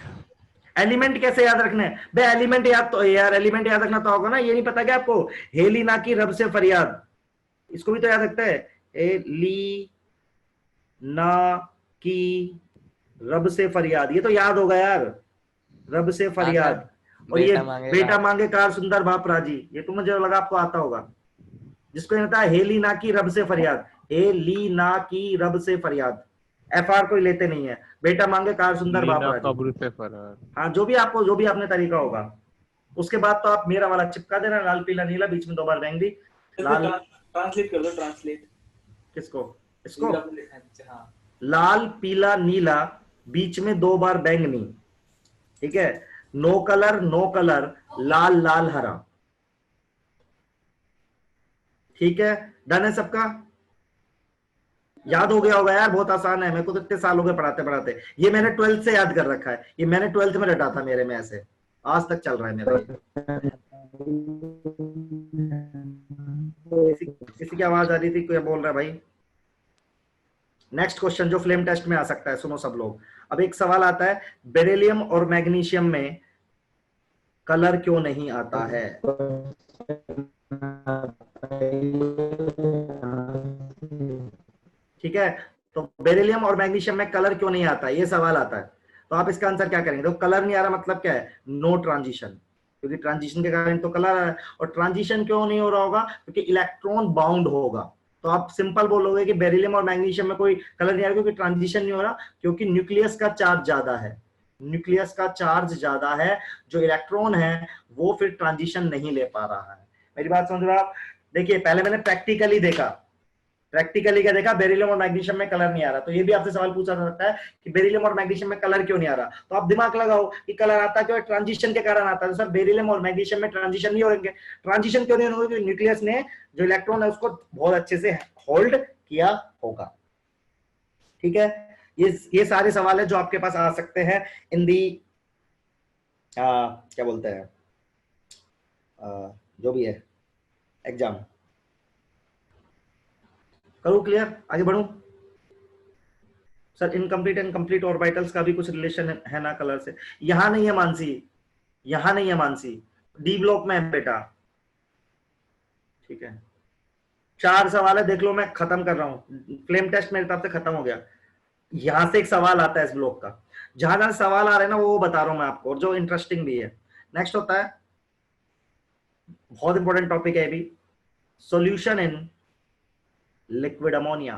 एलिमेंट कैसे याद रखने हैं बे? एलिमेंट याद तो यार, एलिमेंट याद रखना तो होगा ना, ये नहीं पता क्या आपको? हेली ना की रब से फरियाद, इसको भी तो याद रखता है। हेली ना की रब से फरियाद, ये तो याद होगा यार, रब से फरियाद। और ये बेटा मांगे कार सुंदर बाप राजी, ये तो मुझे लगा आपको आता होगा। जिसको ये आता है हेली ना की रब से फरियाद, हेली ना की रब से फरियाद, एफआर कोई लेते नहीं है। बेटा मांगे कार सुंदर बाप राजी, कब्र से फरार। हाँ जो भी आपको, जो भी आपने तरीका होगा। उसके बाद तो आप मेरा वाला चिपका देना, लाल पीला नीला, बीच में 2 बार बैंगनी। लाल ट्रांसलेट कर दो, ट्रांसलेट। किसको? इसको? लाल पीला नीला, बीच में 2 बार बैंगनी, ठीक है। नो कलर, नो कलर, लाल लाल हरा, ठीक है। डन है सबका? याद हो गया होगा यार, बहुत आसान है, मेरे को तो इतने साल हो गए पढ़ाते पढ़ाते। ये मैंने 12th से याद कर रखा है, ये मैंने 12th में रटा था मेरे में, ऐसे आज तक चल रहा है मेरा। किसी की आवाज आ रही थी, कोई बोल रहा है भाई? नेक्स्ट क्वेश्चन जो फ्लेम टेस्ट में आ सकता है, सुनो सब लोग। अब एक सवाल आता है, बेरिलियम और मैग्नीशियम में कलर क्यों नहीं आता है? ठीक है, तो बेरिलियम और मैग्नीशियम में कलर क्यों नहीं आता, ये सवाल आता है। तो आप इसका आंसर क्या करेंगे? तो कलर नहीं आ रहा मतलब क्या है? नो ट्रांजिशन, क्योंकि ट्रांजिशन के कारण तो कलर आ रहा है। और ट्रांजिशन क्यों नहीं हो रहा होगा? क्योंकि इलेक्ट्रॉन बाउंड होगा। तो आप सिंपल बोलोगे कि बेरिलियम और मैग्नीशियम में कोई कलर नहीं आ रहा क्योंकि ट्रांजिशन नहीं हो रहा, क्योंकि न्यूक्लियस का चार्ज ज्यादा है। न्यूक्लियस का चार्ज ज्यादा है, जो इलेक्ट्रॉन है वो फिर ट्रांजिशन नहीं ले पा रहा है। मेरी बात समझ रहे हो आप? देखिए पहले मैंने प्रैक्टिकली देखा, प्रैक्टिकली क्या देखा? बेरिलियम और मैग्नीशियम में कलर नहीं आ रहा। तो ये भी आपसे सवाल पूछा जा सकता है कि बेरिलियम और मैग्नीशियम में कलर क्यों नहीं आ रहा। तो आप दिमाग लगाओ कि कलर आता क्यों है? ट्रांजिशन के कारण आता है। तो सर बेरिलियम और मैग्नीशियम में ट्रांजिशन नहीं होंगे। ट्रांजिशन क्यों नहीं होगा? क्योंकि न्यूक्लियस ने जो इलेक्ट्रॉन है उसको बहुत अच्छे से होल्ड किया होगा। ठीक है, ये सारे सवाल है जो आपके पास आ सकते हैं इन दी क्या बोलते हैं जो भी है एग्जाम। करूं क्लियर? आगे बढ़ूं? Sir incomplete and complete orbitals का भी कुछ रिलेशन है ना कलर से? यहां नहीं है मानसी, यहां नहीं है मानसी, डी ब्लॉक में है बेटा। ठीक है, 4 सवाल है, देख लो मैं खत्म कर रहा हूं। फ्लेम टेस्ट मेरे तरफ से खत्म हो गया। यहां से एक सवाल आता है इस ब्लॉक का, जहां जहां सवाल आ रहे हैं ना वो बता रहा हूं मैं आपको, और जो इंटरेस्टिंग भी है। नेक्स्ट होता है, बहुत इंपॉर्टेंट टॉपिक है भी, सॉल्यूशन इन लिक्विड अमोनिया।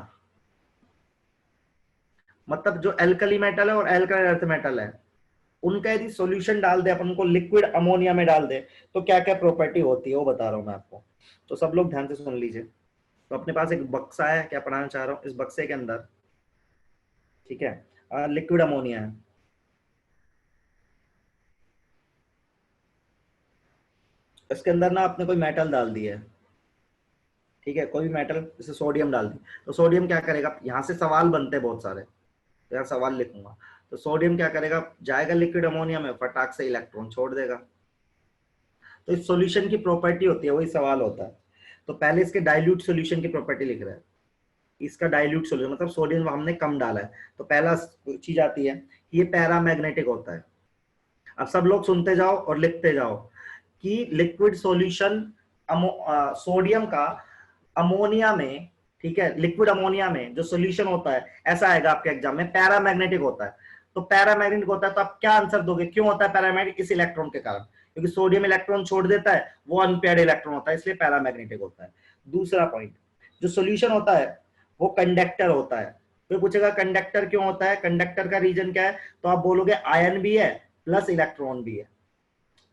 मतलब जो एल्कली मेटल है और एल्कलाइन अर्थ मेटल है, उनका यदि सॉल्यूशन डाल दे अपन को, लिक्विड अमोनिया में डाल दे, तो क्या क्या प्रॉपर्टी होती है वो बता रहा हूं मैं आपको। तो सब लोग ध्यान से सुन लीजिए। तो अपने पास एक बक्सा है, क्या पढ़ाना चाह रहा हूं, इस बक्से के अंदर, ठीक है, लिक्विड अमोनिया है। इसके अंदर ना आपने कोई मेटल डाल दिया है, ठीक है, कोई भी मेटल, जैसे सोडियम डाल दी। तो सोडियम क्या करेगा? यहां से सवाल बनते हैं बहुत सारे, तो यार सवाल लिखूंगा। तो सोडियम क्या करेगा? जाएगा लिक्विड अमोनिया में, फटाक से इलेक्ट्रॉन छोड़ देगा। तो इस सॉल्यूशन की प्रॉपर्टी होती है, वही सवाल होता है। तो पहले इसके डाइल्यूट सॉल्यूशन की प्रॉपर्टी लिख रहे हैं। इसका डाइल्यूट सॉल्यूशन मतलब सोडियम हमने कम डाला है, तो पहला चीज आती है, ये पैरामैग्नेटिक होता है। अब सब लोग सुनते जाओ और लिखते जाओ कि लिक्विड सॉल्यूशन सोडियम का अमोनिया में, ठीक है, लिक्विड अमोनिया में जो सॉल्यूशन होता है, ऐसा आएगा आपके एग्जाम में, पैरामैग्नेटिक होता है। तो पैरामैग्नेटिक होता है, तो आप क्या आंसर दोगे? क्यों होता है पैरामैग्नेटिक? इस इलेक्ट्रॉन के कारण, क्योंकि सोडियम इलेक्ट्रॉन छोड़ देता है, वो अनपेयर्ड इलेक्ट्रॉन होता है, इसलिए पैरामैग्नेटिक होता है। दूसरा पॉइंट, जो सॉल्यूशन होता है वो कंडक्टर होता है। तो पूछेगा कंडक्टर क्यों होता है, कंडक्टर का रीजन क्या है? तो आप बोलोगे आयन भी है प्लस इलेक्ट्रॉन भी है।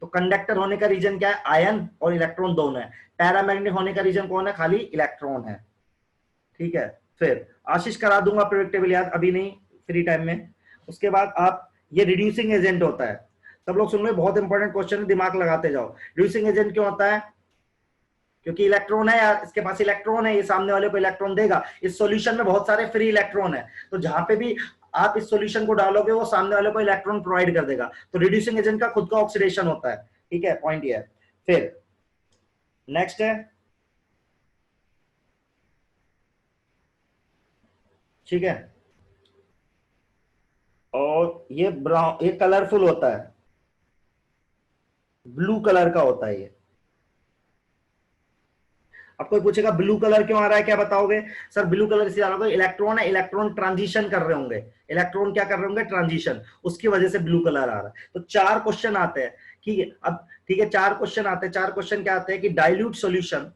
तो कंडक्टर होने का रीजन क्या है? आयन और इलेक्ट्रॉन दोनों है। पैरामैग्नेटिक होने का रीजन कौन है? खाली इलेक्ट्रॉन है। ठीक है, फिर आशीष करा दूंगा प्रेडिक्टेबल याद, अभी नहीं, फ्री टाइम में। उसके बाद आप, ये रिड्यूसिंग एजेंट होता है। सब लोग सुन लो, बहुत इंपॉर्टेंट क्वेश्चन है, दिमाग लगाते जाओ। रिड्यूसिंग एजेंट क्यों होता है? क्योंकि इलेक्ट्रॉन है यार, इसके पास इलेक्ट्रॉन है, ये सामने वाले को इलेक्ट्रॉन देगा। इस सॉल्यूशन में बहुत सारे फ्री इलेक्ट्रॉन है, तो जहां पे भी आप इस सॉल्यूशन को डालोगे वो सामने वाले को इलेक्ट्रॉन प्रोवाइड कर देगा। तो रिड्यूसिंग एजेंट का खुद का ऑक्सीडेशन होता है। ठीक है, पॉइंट ये है। फिर नेक्स्ट है ठीक है, और ये ब्राउन, ये कलरफुल होता है, ब्लू कलर का होता है ये। अब कोई पूछेगा ब्लू कलर क्यों आ रहा है, क्या बताओगे? सर ब्लू कलर से आ रहा है, इलेक्ट्रॉन है, इलेक्ट्रॉन ट्रांजिशन कर रहे होंगे, इलेक्ट्रॉन क्या कर रहे होंगे? ट्रांजिशन, उसकी वजह से ब्लू कलर आ रहा है। तो 4 क्वेश्चन आते हैं, ठीक है। अब ठीक है, 4 क्वेश्चन आते हैं। 4 क्वेश्चन क्या आते हैं कि dilute solution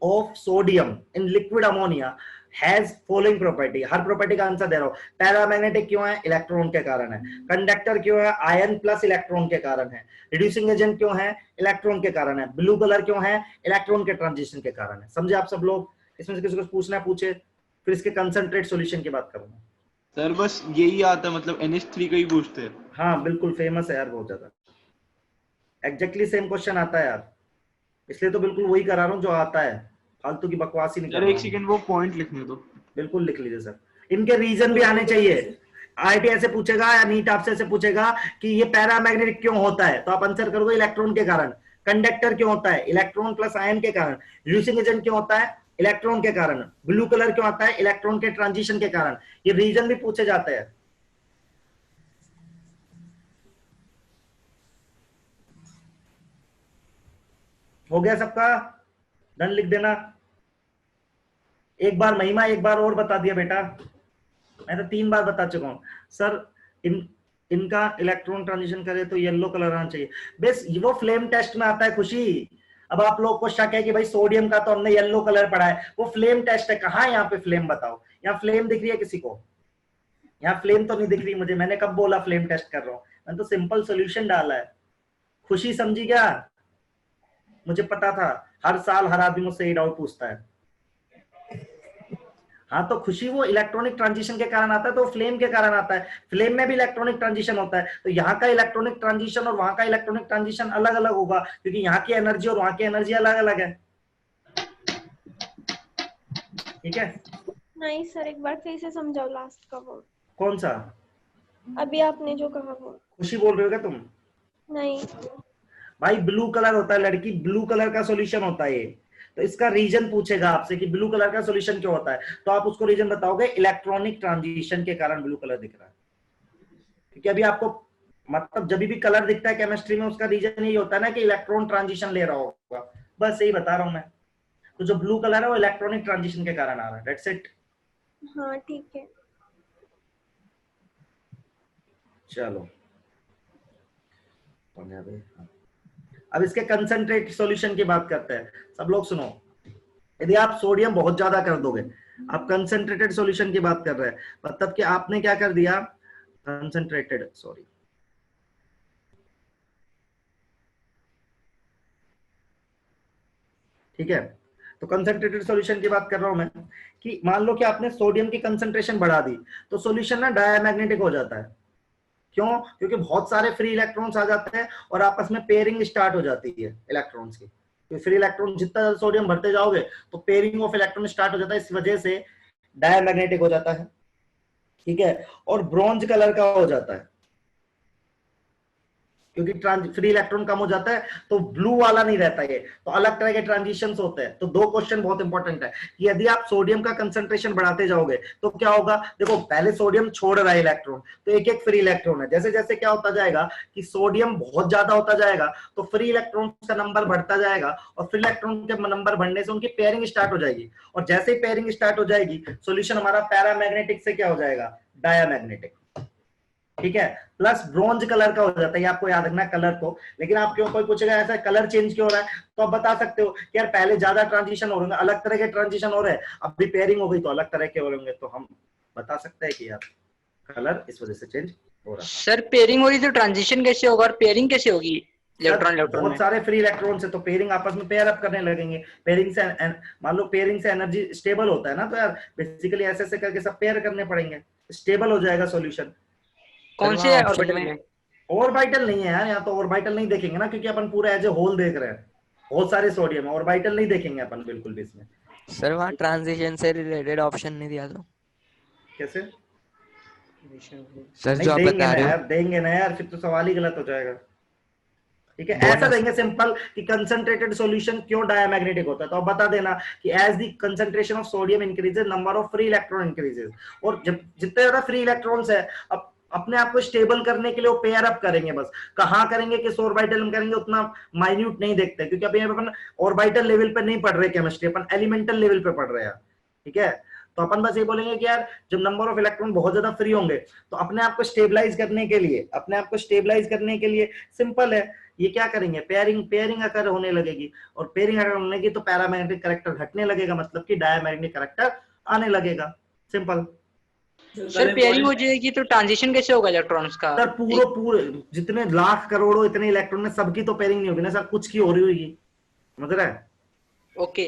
of sodium in liquid ammonia has following property. Her property का आंसर दे रहा हूं। पैरामैग्नेटिक क्यों है? इलेक्ट्रॉन के कारण है। कंडक्टर क्यों है? आयन प्लस इलेक्ट्रॉन के कारण है। रिड्यूसिंग एजेंट क्यों है? इलेक्ट्रॉन के कारण है। ब्लू कलर क्यों है? इलेक्ट्रॉन के ट्रांजिशन के कारण है। समझे आप सब लोग? इसमें से किसी को पूछना है पूछे, फिर इसके कंसंट्रेट सॉल्यूशन की बात करूंगा। सर बस यही आता है, मतलब NH3 का ही पूछते हैं। हाँ बिल्कुल, फेमस है यार बहुत ज्यादा, एग्जैक्टली सेम क्वेश्चन आता है यार, इसलिए तो बिल्कुल वही करा रहा हूँ जो आता है, फालतू की बकवास ही नहीं कर सर रहा एक हूँ। सेकंड, वो पॉइंट लिखने दो। बिल्कुल लिख लीजिए सर, इनके रीजन भी आने चाहिए। IIT ऐसे पूछेगा या नीट आपसे ऐसे पूछेगा कि ये पैरामैग्नेटिक क्यों होता है, तो आप आंसर करोगे इलेक्ट्रॉन के कारण। कंडक्टर क्यों होता है? इलेक्ट्रॉन प्लस आयन के कारण। रिड्यूसिंग एजेंट क्यों होता है? इलेक्ट्रॉन के कारण। ब्लू कलर क्यों आता है? इलेक्ट्रॉन के ट्रांजिशन के कारण। ये रीजन भी पूछे जाते हैं। हो गया सबका? डन लिख देना। एक बार महिमा, एक बार और बता दिया बेटा, मैं तो 3 बार बता चुका हूं सर। इनका इलेक्ट्रॉन ट्रांजिशन करे तो येलो कलर आना चाहिए। बस वो फ्लेम टेस्ट में आता है खुशी। अब आप लोग को शक है कि भाई सोडियम का तो हमने येलो कलर पढ़ा है, वो फ्लेम टेस्ट है। कहाँ है यहाँ पे फ्लेम? बताओ, यहाँ फ्लेम दिख रही है किसी को? यहाँ फ्लेम तो नहीं दिख रही मुझे। मैंने कब बोला फ्लेम टेस्ट कर रहा हूँ? मैंने तो सिंपल सोल्यूशन डाला है। खुशी समझी क्या? मुझे पता था, हर साल हर आदमी मुझसे ये डाउट पूछता है। हाँ तो खुशी वो इलेक्ट्रॉनिक ट्रांजिशन के कारण आता है, तो फ्लेम के कारण आता है। फ्लेम में भी इलेक्ट्रॉनिक ट्रांजिशन होता है, तो यहाँ का इलेक्ट्रॉनिक ट्रांजिशन और वहां का इलेक्ट्रॉनिक ट्रांजिशन अलग अलग होगा, क्योंकि यहाँ की एनर्जी और वहां की एनर्जी अलग अलग है। ठीक है? नहीं सर, एक बार फिर से समझाओ लास्ट का वर्ड। कौन सा? अभी आपने जो कहा वो। खुशी बोल रहे हो क्या तुम? नहीं भाई ब्लू कलर होता है लड़की, ब्लू कलर का सॉल्यूशन होता है ये। तो इसका रीजन पूछेगा आपसे कि ब्लू कलर का सॉल्यूशन क्यों होता है, तो आप उसको रीजन बताओगे इलेक्ट्रॉनिक ट्रांजिशन के कारण ब्लू कलर दिख रहा है। क्योंकि अभी आपको मतलब जब भी कलर दिखता है केमिस्ट्री में, उसका रीजन यही होता है ना कि इलेक्ट्रॉन ट्रांजिशन ले रहा होगा। बस यही बता रहा हूं मैं। तो जो ब्लू कलर है वो इलेक्ट्रॉनिक ट्रांजिशन के कारण आ रहा है। That's it. हाँ ठीक है। चलो अब इसके कंसंट्रेट सॉल्यूशन की बात करते हैं। सब लोग सुनो, यदि आप सोडियम बहुत ज्यादा कर दोगे, आप कंसंट्रेटेड सॉल्यूशन की बात कर रहे हैं, मतलब कि आपने क्या कर दिया? कंसंट्रेटेड, सॉरी, ठीक है। तो कंसंट्रेटेड सॉल्यूशन की बात कर रहा हूं मैं कि मान लो कि आपने सोडियम की कंसंट्रेशन बढ़ा दी, तो सॉल्यूशन ना डायमैग्नेटिक हो जाता है। क्यों? क्योंकि बहुत सारे फ्री इलेक्ट्रॉन्स आ जाते हैं और आपस में पेयरिंग स्टार्ट हो जाती है इलेक्ट्रॉन्स की। तो फ्री इलेक्ट्रॉन जितना ज्यादा सोडियम भरते जाओगे तो पेयरिंग ऑफ इलेक्ट्रॉन स्टार्ट हो जाता है, इस वजह से डायमैग्नेटिक हो जाता है। ठीक है? और ब्रॉन्ज कलर का हो जाता है, क्योंकि फ्री इलेक्ट्रॉन कम हो जाता है, तो ब्लू वाला नहीं रहता ये। तो अलग तरह के ट्रांजिशंस होते हैं। तो 2 क्वेश्चन बहुत इंपॉर्टेंट है कि यदि आप सोडियम का कंसंट्रेशन बढ़ाते जाओगे तो क्या होगा? देखो पहले सोडियम छोड़ रहा है इलेक्ट्रॉन, तो एक एक फ्री इलेक्ट्रॉन है। जैसे जैसे क्या होता जाएगा कि सोडियम बहुत ज्यादा होता जाएगा, तो फ्री इलेक्ट्रॉन का नंबर बढ़ता जाएगा, और फ्री इलेक्ट्रॉन के नंबर बढ़ने से उनकी पेयरिंग स्टार्ट हो जाएगी। और जैसे ही पेयरिंग स्टार्ट हो जाएगी, सोल्यूशन हमारा पैरामैग्नेटिक से क्या हो जाएगा? डायमैग्नेटिक। ठीक है? प्लस ब्रॉन्ज कलर का हो जाता है। ये आपको याद रखना कलर को। लेकिन आप क्यों, कोई पूछेगा ऐसा कलर चेंज क्यों हो रहा है, तो आप बता सकते हो कि यार पहले ज्यादा ट्रांजिशन हो रहे हैं, अलग तरह के ट्रांजिशन हो रहे हैं, अब भी पेयरिंग हो गई तो अलग तरह के हो रहे होंगे। तो हम बता सकते हैं कि यार कलर इस वजह से चेंज हो रहा है। सर पेयरिंग हो रही तो ट्रांजिशन कैसे होगा और पेयरिंग कैसे होगी? इलेक्ट्रॉन इलेक्ट्रॉन बहुत सारे फ्री इलेक्ट्रॉन से तो पेयरिंग आपस में पेयर अप करने लगेंगे। पेयरिंग से मान लो पेयरिंग से एनर्जी स्टेबल होता है ना, तो यार बेसिकली ऐसे ऐसे करके सब पेयर करने पड़ेंगे, स्टेबल हो जाएगा सॉल्यूशन। कौन से ऑर्बिटल में? ऑर्बिटल नहीं है यार, यहाँ तो ऑर्बिटल नहीं देखेंगे ना, क्योंकि अपन पूरा एज ए होल देख रहे हैं। बहुत सारे सोडियम है, ऑर्बिटल नहीं देखेंगे अपन बिल्कुल भी इसमें। सर वहाँ ट्रांजिशन से रिलेटेड ऑप्शन नहीं दिया तो कैसे? सर नहीं जो आप देंगे बता ना रहे हो यार, देंगे ना यार, फिर तो सवाल ही गलत हो जाएगा। ठीक है, ऐसा देंगे सिंपल कि कंसंट्रेटेड सॉल्यूशन क्यों डायमैग्नेटिक होता है, तो आप बता देना कि as the concentration of sodium increases number of free electron increases. और जब जितने ज्यादा फ्री इलेक्ट्रॉन्स है, अब अपने आप को स्टेबल करने के लिए वो पेयर अप करेंगे। बस कहाँ करेंगे, किस ऑर्बिटल में करेंगे, उतना माइन्यूट नहीं देखते, क्योंकि अभी अपन ऑर्बिटल लेवल पे नहीं पढ़ रहे केमिस्ट्री, अपन एलिमेंटल लेवल पे पढ़ रहे हैं। ठीक है, तो अपन बस ये बोलेंगे कि यार जब नंबर ऑफ इलेक्ट्रॉन बहुत ज्यादा फ्री होंगे तो अपने आप को स्टेबलाइज करने के लिए सिंपल है, ये क्या करेंगे, पेयरिंग अगर होने लगेगी, और पेयरिंग अगर होने लगी तो पैरामैग्नेटिक करैक्टर घटने लगेगा, मतलब कि डायमैग्नेटिक करैक्टर आने लगेगा। सिंपल। सर पेयरिंग हो जाएगी तो ट्रांजिशन कैसे होगा इलेक्ट्रॉन्स का? सर पूरे जितने लाख करोड़ों इतने इलेक्ट्रॉन में सबकी तो पेयरिंग नहीं होगी ना सर, कुछ की हो रही होगी, समझ रहा है? ओके,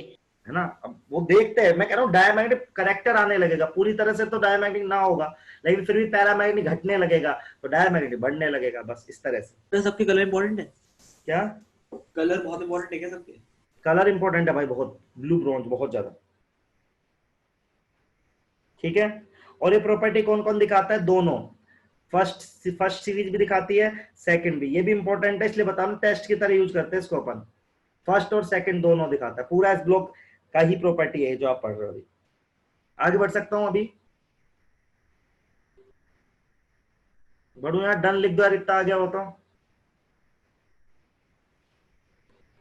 है ना। अब वो देखते हैं, मैं कह रहा हूँ डायमैग्नेटिक करैक्टर आने लगेगा, पूरी तरह से तो डायमैग्नेटिक ना होगा, लेकिन फिर भी पैरामैग्नेटिक घटने लगेगा तो डायमैग्नेटिक बढ़ने लगेगा, बस इस तरह से। तो सबके कलर इंपॉर्टेंट है क्या? कलर बहुत इंपॉर्टेंट है क्या सबके? कलर इंपॉर्टेंट है भाई, बहुत, ब्लू ब्रॉन्ज बहुत ज्यादा। ठीक है, और ये प्रॉपर्टी कौन कौन दिखाता है? दोनों, फर्स्ट सीरीज भी दिखाती है, सेकंड भी। ये भी इंपॉर्टेंट है इसलिए बता रहा हूं, टेस्ट की तरह यूज करते हैं इसको अपन। फर्स्ट और सेकंड दोनों दिखाता है, पूरा इस ब्लॉक का ही प्रॉपर्टी है जो आप पढ़ रहे हो अभी। आगे बढ़ सकता हूं अभी? बढ़ू यार, डन लिख दो यार, इतना आ गया हो तो।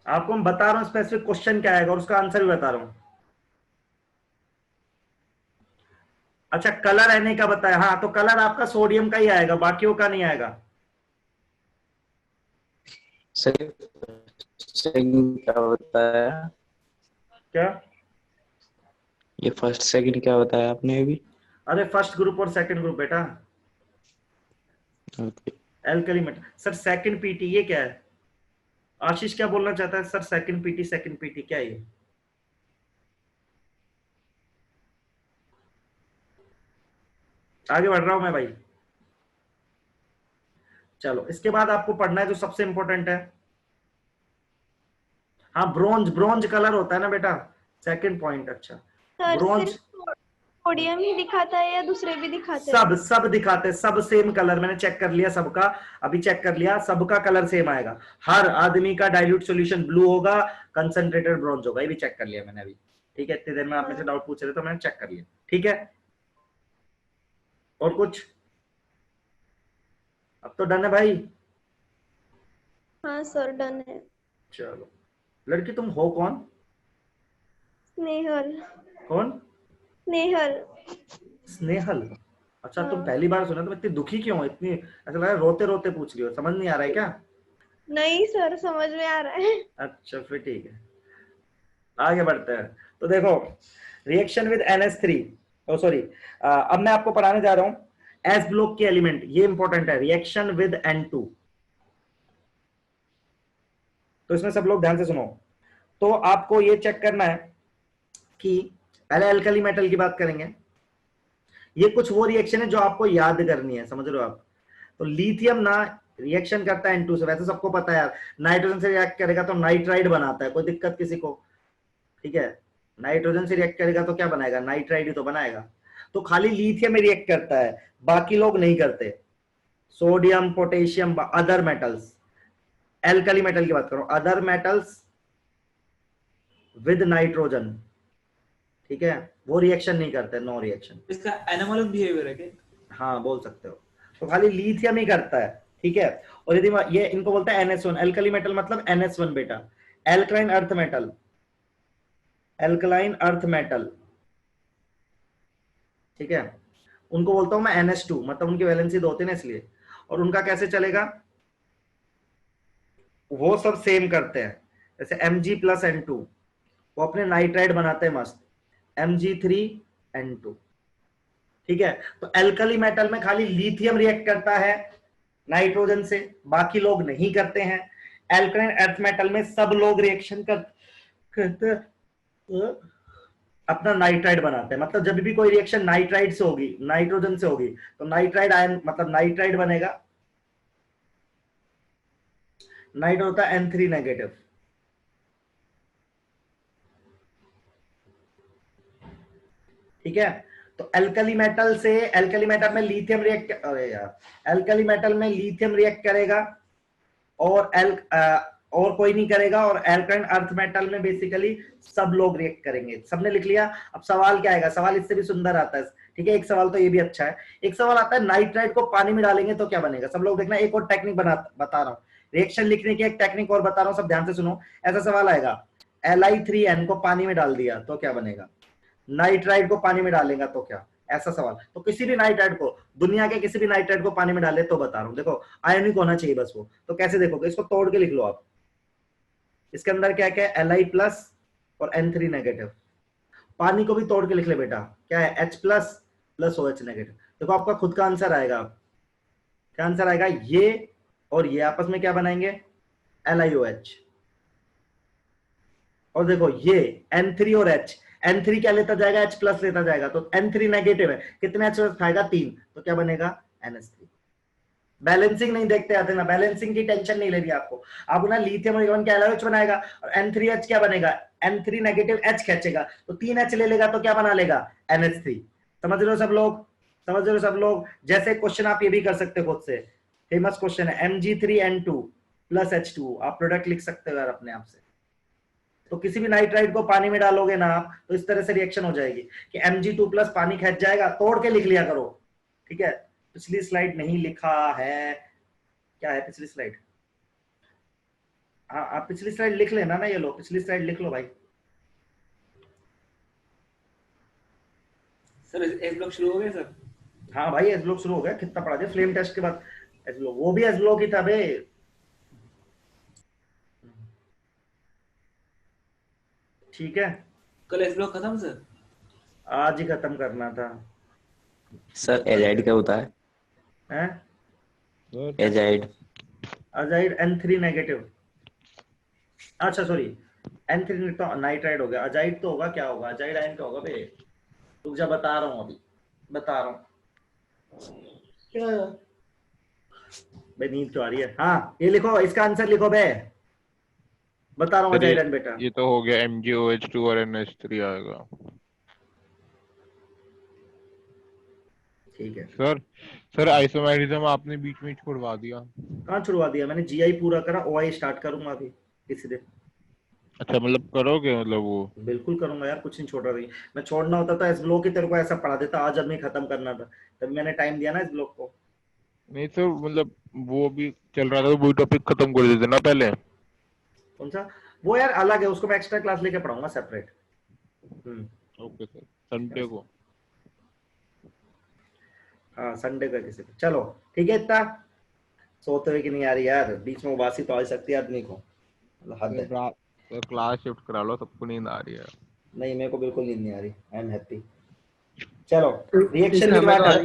आपको मैं बता रहा हूं स्पेसिफिक क्वेश्चन क्या आएगा और उसका आंसर भी बता रहा हूं। अच्छा, कलर एने का बताया, हाँ तो कलर आपका सोडियम का ही आएगा, बाकियों का नहीं आएगा। क्या बताया? क्या? ये फर्स्ट सेकंड क्या बताया आपने अभी? अरे फर्स्ट ग्रुप और सेकंड ग्रुप बेटा, alkali metal. Sir second PT ये क्या है? आशीष क्या बोलना चाहता है सर? सेकंड पीटी क्या है ये? आगे बढ़ रहा हूं मैं भाई। चलो इसके बाद आपको पढ़ना है जो सबसे इंपॉर्टेंट है, हाँ ब्रोंज कलर होता है ना बेटा, सेकंड पॉइंट। अच्छा सर ब्रोंज सिर्फ सोडियम ही दिखाता है या दूसरे भी दिखाते हैं? सब दिखाते हैं, सब सेम कलर, मैंने चेक कर लिया सबका, अभी चेक कर लिया, सबका कलर सेम आएगा। हर आदमी का डाइल्यूट सॉल्यूशन ब्लू होगा, कंसंट्रेटेड ब्रोंज होगा, ये भी चेक कर लिया मैंने अभी। ठीक है, इतनी देर में आप में से डाउट पूछ रहे तो मैंने चेक कर लिया। ठीक है, और कुछ? अब तो डन है भाई। हाँ सर डन है। चलो, लड़की तुम हो कौन? स्नेहल। कौन? स्नेहल। अच्छा तुम पहली बार सुना, तुम इतनी दुखी क्यों हो? इतनी ऐसा लग रहा है रोते रोते पूछ रही हो, समझ नहीं आ रहा है क्या? नहीं सर समझ में आ रहा है। अच्छा फिर ठीक है, आगे बढ़ते हैं। तो देखो, रिएक्शन विद NH3, सॉरी, अब मैं आपको पढ़ाने जा रहा हूं एस ब्लॉक के एलिमेंट, ये इंपॉर्टेंट है, रिएक्शन विद N2। तो इसमें सब लोग ध्यान से सुनो। तो आपको ये चेक करना है कि पहले अल्कली मेटल की बात करेंगे, ये कुछ वो रिएक्शन है जो आपको याद करनी है, समझ रहे हो आप? तो लिथियम ना रिएक्शन करता है N2 से, वैसे सबको पता है यार, नाइट्रोजन से रिएक्ट करेगा तो नाइट्राइड बनाता है, कोई दिक्कत किसी को? ठीक है, नाइट्रोजन से रिएक्ट करेगा तो क्या बनाएगा? नाइट्राइड ही तो बनाएगा। तो खाली लिथियम में रिएक्ट करता है, बाकी लोग नहीं करते, sodium, potassium, other metals. Alkali metal की बात करो, अदर मेटल्स विद नाइट्रोजन, ठीक है, वो रिएक्शन नहीं करते, नो रिएक्शन। इसका एनामॉलस बिहेवियर है क्या? हाँ बोल सकते हो। तो खाली लिथियम ही करता है, ठीक है। और यदि ये इनको बोलते हैं NH1, एल्कली मेटल मतलब NH1 बेटा, alkaline earth metal, alkaline earth metal, ठीक है, उनको बोलता हूं मैं NH2, मतलब उनकी वैलेंसी 2 है इसलिए। और उनका कैसे चलेगा? वो सब सेम करते हैं, जैसे Mg+N2, वो अपने नाइट्राइड बनाते हैं मस्त, Mg3N2, ठीक है। तो एल्कली मेटल में खाली लिथियम रिएक्ट करता है नाइट्रोजन से, बाकी लोग नहीं करते हैं। एल्कलाइन अर्थ मेटल में सब लोग रिएक्शन करते अपना नाइट्राइड बनाते हैं, मतलब जब भी कोई रिएक्शन नाइट्राइड से होगी, नाइट्रोजन से होगी, तो नाइट्राइड आयन मतलब नाइट्राइड बनेगा, नाइट होता है N3 नेगेटिव, ठीक है। तो एल्कली मेटल से, एल्कली मेटल में लिथियम रिएक्ट, अरे यार, एल्कली मेटल में लिथियम रिएक्ट करेगा और और कोई नहीं करेगा, और एल्काइन अर्थ मेटल में बेसिकली सब लोग रिएक्ट करेंगे। सबने लिख लिया। अब सवाल क्या आएगा, सवाल इससे भी सुंदर आता है, ठीक है। एक सवाल तो ये भी अच्छा है। एक सवाल आता है नाइट्राइट को पानी में डालेंगे तो क्या बनेगा। सब लोग देखना, एक और टेक्निक बता रहा हूँ, रिएक्शन लिखने की एक टेक्निक और बता रहा हूँ, सब ध्यान से सुनो। ऐसा सवाल आएगा, Li3n को पानी में डाल दिया तो क्या बनेगा, नाइट्राइट को पानी में डालेगा तो क्या, ऐसा सवाल। तो किसी भी नाइट्राइट को, दुनिया के किसी भी नाइट्राइट को पानी में डाले तो बता रहा हूँ। देखो आयनिक होना चाहिए बस वो। तो कैसे देखोगे, इसको तोड़ के लिख लो आप। इसके अंदर क्या क्या है, Li प्लस और N3 नेगेटिव। पानी को भी तोड़ के लिख ले बेटा, क्या है, H plus plus OH negative. देखो आपका खुद का आंसर आएगा। क्या आंसर आएगा, ये और ये आपस में क्या बनाएंगे, LiOH। और देखो ये N3 और H, N3 क्या लेता जाएगा, H प्लस लेता जाएगा, तो N3 नेगेटिव है, कितने H खाएगा, 3, तो क्या बनेगा, NH3। बैलेंसिंग नहीं देखते आते ना, बैलेंसिंग की टेंशन नहीं लेनी आपको। आप ना लिथियम आयन क्या LiOH बनाएगा, और N3H क्या बनेगा, N3 नेगेटिव H खींचेगा, तो 3H ले लेगा तो क्या बना लेगा, NH3। समझ रहे हो सब लोग, समझ रहे हो सब लोग। जैसे क्वेश्चन आप ये भी कर सकते हो खुद से, फेमस क्वेश्चन है, Mg3N2 प्लस H2, आप प्रोडक्ट लिख सकते हो यार अपने आप से। तो किसी भी नाइट्राइट को पानी में डालोगे ना आप, तो इस तरह से रिएक्शन हो जाएगी कि Mg2 प्लस पानी खींच जाएगा। तोड़ के लिख लिया करो, ठीक है। पिछली स्लाइड नहीं लिखा है, क्या है पिछली स्लाइड, हाँ आप पिछली स्लाइड लिख लेना ना, ये लो पिछली स्लाइड लिख लो भाई। सर एस ब्लॉक शुरू हो गया सर। हाँ भाई एस ब्लॉक शुरू हो गया, कितना पढ़ा दिया फ्लेम टेस्ट के बाद एस ब्लॉक, वो भी एस ब्लॉक ही था बे। ठीक है, कल एस ब्लॉक खत्म सर, आज ही खत्म करना था सर एजाइड क्या होता है, हैं। एजाइड अजाइड N3 नेगेटिव, अच्छा सॉरी N3 तो नाइट्राइड हो गया, अजाइड तो होगा, क्या होगा अजाइड आयन क्या होगा बे, रुक जा बता रहा हूँ, अभी बता रहा हूँ। बे नींद क्यों आ रही है, हाँ ये लिखो, इसका आंसर लिखो बे, बता रहा हूँ अजाइड आयन बेटा। ये तो हो गया MgOH2 और NH3 आएगा। ठीक है सर आइसोमेरिज्म आपने बीच में छुड़वा दिया। कहाँ छुड़वा दिया मैंने, GI पूरा करा, OI स्टार्ट करूंगा अभी इसी दिन। अच्छा मतलब करोगे, मतलब वो बिल्कुल करूंगा यार, कुछ नहीं छोड़ रही। मैं छोड़ना होता तो एस ब्लॉक की तेरे को ऐसा पढ़ा देता, आज अब नहीं खत्म करना था, तब मैंने टाइम दिया ना इस ब्लॉक को। नहीं सर, मतलब वो भी चल रहा था तो वही टॉपिक खत्म कर देते ना पहले। कौन सा, वो यार अलग है, उसको मैं एक्स्ट्रा क्लास लेके पढ़ाऊंगा सेपरेट। ओके सर, संडे को। हाँ संडे का किसी को, चलो ठीक है। इतना सोते हुए कि नहीं आ रही यार, बीच में उबासी तो आ सकती है आदमी को, हद है। क्लास शिफ्ट करा लो, सबको नींद आ रही है। नहीं मेरे को बिल्कुल नींद नहीं आ रही, आई एम हैप्पी। चलो रिएक्शन विद वाटर,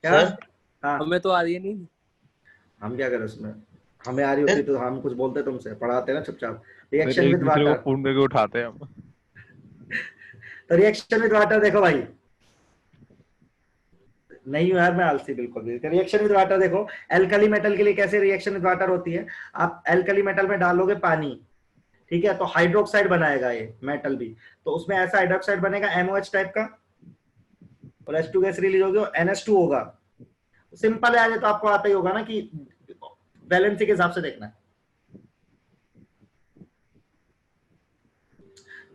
क्या हाँ हमें तो आ रही है नहीं, हम क्या करें उसमें, हमें आ रही होती तो हम कुछ बोलते तुमसे, पढ़ाते ना चुपचाप। रिएक्शन एक विद दूसरे को वाटर, फोन करके उठाते हैं हम। तो रिएक्शन विद वाटर देखो भाई, नहीं यार मैं आलसी बिल्कुल भी। रिएक्शन विद वाटर देखो, एल्कली मेटल के लिए कैसे रिएक्शन विद वाटर होती है, आप एल्कली मेटल में डालोगे पानी, ठीक है, तो हाइड्रोक्साइड बनाएगा ये मेटल भी, तो उसमें ऐसा हाइड्रोक्साइड बनेगा MOH टाइप का, और H2 गैस रिलीज होगी और NH2 होगा। सिंपल है, तो आपको आता ही होगा ना कि वैलेंसी के हिसाब से देखना है,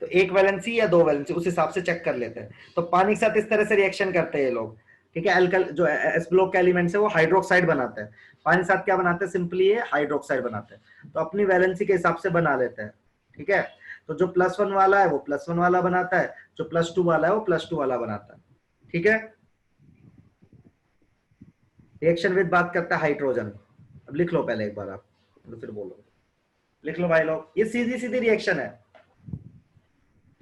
तो एक वैलेंसी या दो वैलेंसी उस हिसाब से चेक कर लेते हैं। तो पानी के साथ इस तरह से रिएक्शन करते हैं ये लोग, ठीक है। एल्कल जो एस ब्लॉक के एलिमेंट्स है वो हाइड्रोक्साइड बनाते हैं, पानी के साथ क्या बनाते हैं, सिंपली ये हाइड्रोक्साइड बनाते हैं। तो अपनी वैलेंसी के हिसाब से बना लेते हैं, ठीक है। तो जो +1 वाला है वो +1 वाला बनाता है, जो +2 वाला है वो +2 वाला बनाता है, ठीक है। रिएक्शन विद बात करता है हाइड्रोजन, अब लिख लो पहले एक बार आप, तो फिर बोलो, लिख लो भाई लोग, ये सीधी सीधी रिएक्शन है,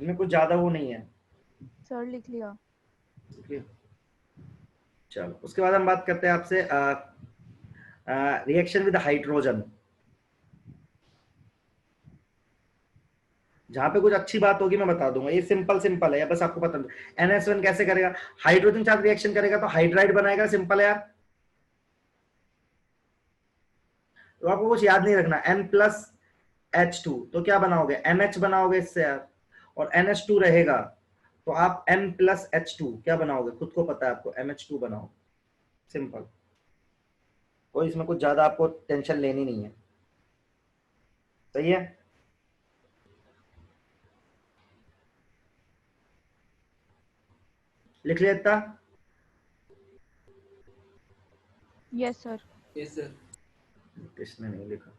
इनमें कुछ ज्यादा वो नहीं है। सर लिख लिया। चलो उसके बाद हम बात करते हैं आपसे रिएक्शन विद हाइड्रोजन, जहां पे कुछ अच्छी बात होगी मैं बता दूंगा, ये सिंपल है, बस आपको पता नहीं। NH1 कैसे करेगा, हाइड्रोजन के साथ रिएक्शन करेगा तो हाइड्राइड बनाएगा, सिंपल है यार। तो आपको कुछ याद नहीं रखना, M+H2 तो क्या बनाओगे, NH बनाओगे इससे यार, और NH2 रहेगा तो आप M+H2 क्या बनाओगे, खुद को पता है आपको, MH2 बनाओ, सिंपल। कोई इसमें कुछ ज्यादा आपको टेंशन लेनी नहीं है, सही है? लिख लिया इतना? Yes sir. Yes sir. किसने नहीं लिखा?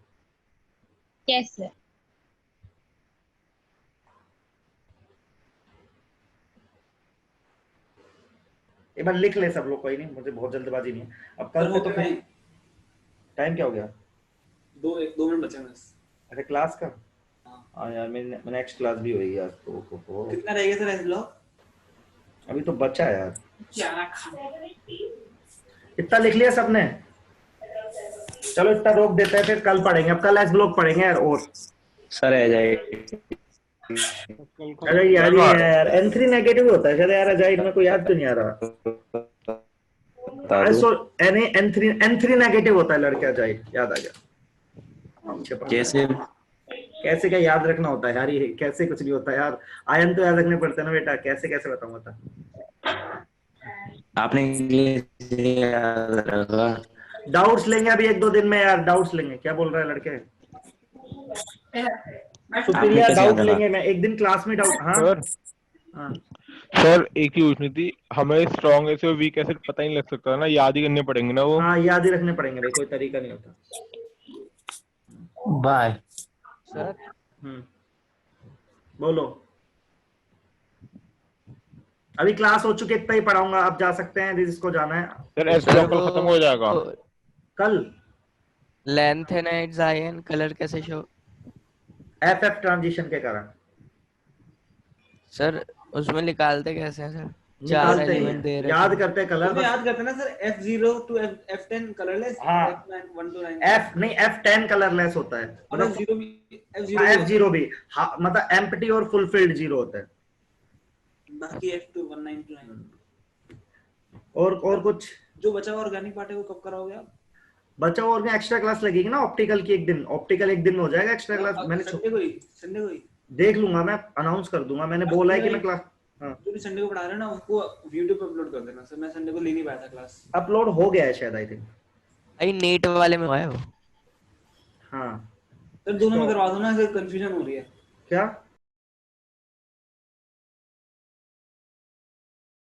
Yes sir. एक बार लिख ले सब लोग, कोई नहीं, मुझे बहुत जल्दबाजी नहीं है। अब कल को तो फिर टाइम क्या हो गया? 2 मिनट बचे हैं बस। अच्छा क्लास का? हाँ यार मेरी नेक्स्ट क्लास भी होगी यार। तो कितना रहेगा सर एस ब्लॉक? अभी तो बचा है यार। क्या इतना लिख लिया सबने? चलो इतना रोक देते हैं, फिर कल पढ़ेंगे। अब कल एस ब्लॉक पढ़ेंगे यार। और सर आ जाएगी। अरे यार ये यार N3 नेगेटिव होता है शायद यार, अजाइड में कोई याद तो नहीं आ रहा। N3 नेगेटिव होता है लड़के, अजाइड याद आ गया। कैसे कैसे क्या याद रखना होता है यार, ये कैसे कुछ नहीं होता यार। आयन तो याद रखने पड़ते हैं ना बेटा, कैसे कैसे बताऊंगा था। आपने याद रखा? डाउट्स लेंगे अभी 1-2 दिन में यार, डाउट्स लेंगे। क्या बोल रहे हैं लड़के? सुप्रिया डाउट लेंगे, मैं एक दिन क्लास में डाउट। हाँ सर हाँ सर एक ही पूछनी थी, हमें स्ट्रॉन्ग एसिड और वीक एसिड पता ही नहीं लग सकता ना, याद ही करने पड़ेंगे ना वो? हाँ याद ही रखने पड़ेंगे भाई, कोई तरीका नहीं होता। Bye sir. बोलो। अभी क्लास हो चुकी है, इतना ही पढ़ाऊंगा, आप जा सकते हैं जिसको जाना है। सर एस ब्लॉक कल खत्म हो जाएगा। कल लैंथेनाइड्स आयन कलर कैसे शो? FF ट्रांजिशन के कारण। सर उसमें निकालते कैसे हैं सर? निकालते हैं, याद करते कलर। याद करते ना sir, F0 to F10 colourless, हाँ। F1 to 9 F नहीं, F10 कलरलेस होता है। और F0 भी हाँ, मतलब एम्प्टी और फुलफिल्ड 0 होता है। बाकी F2 19 to 9। और कुछ जो बचा हुआ ऑर्गेनिक पार्ट है वो कब कराओगे आप? बचा हुआ और एक्स्ट्रा क्लास लगेगी ना ऑप्टिकल की, एक दिन। ऑप्टिकल एक दिन में हो जाएगा एक्स्ट्रा क्लास। मैंने संडे को ही देख लूंगा, मैं अनाउंस कर दूंगा। मैंने बोला है कि मैं क्लास जो भी संडे को पढ़ा रहे हैं ना उसको यूट्यूब पे अपलोड कर देना सर। मैं संडे को ले नहीं पाया था क्लास। अपलोड हो गया है शायद, आई थिंक। आई नीट वाले में हुआ है वो। हाँ सर दोनों में करवा दो ना, सर कंफ्यूजन हो रही है। क्या?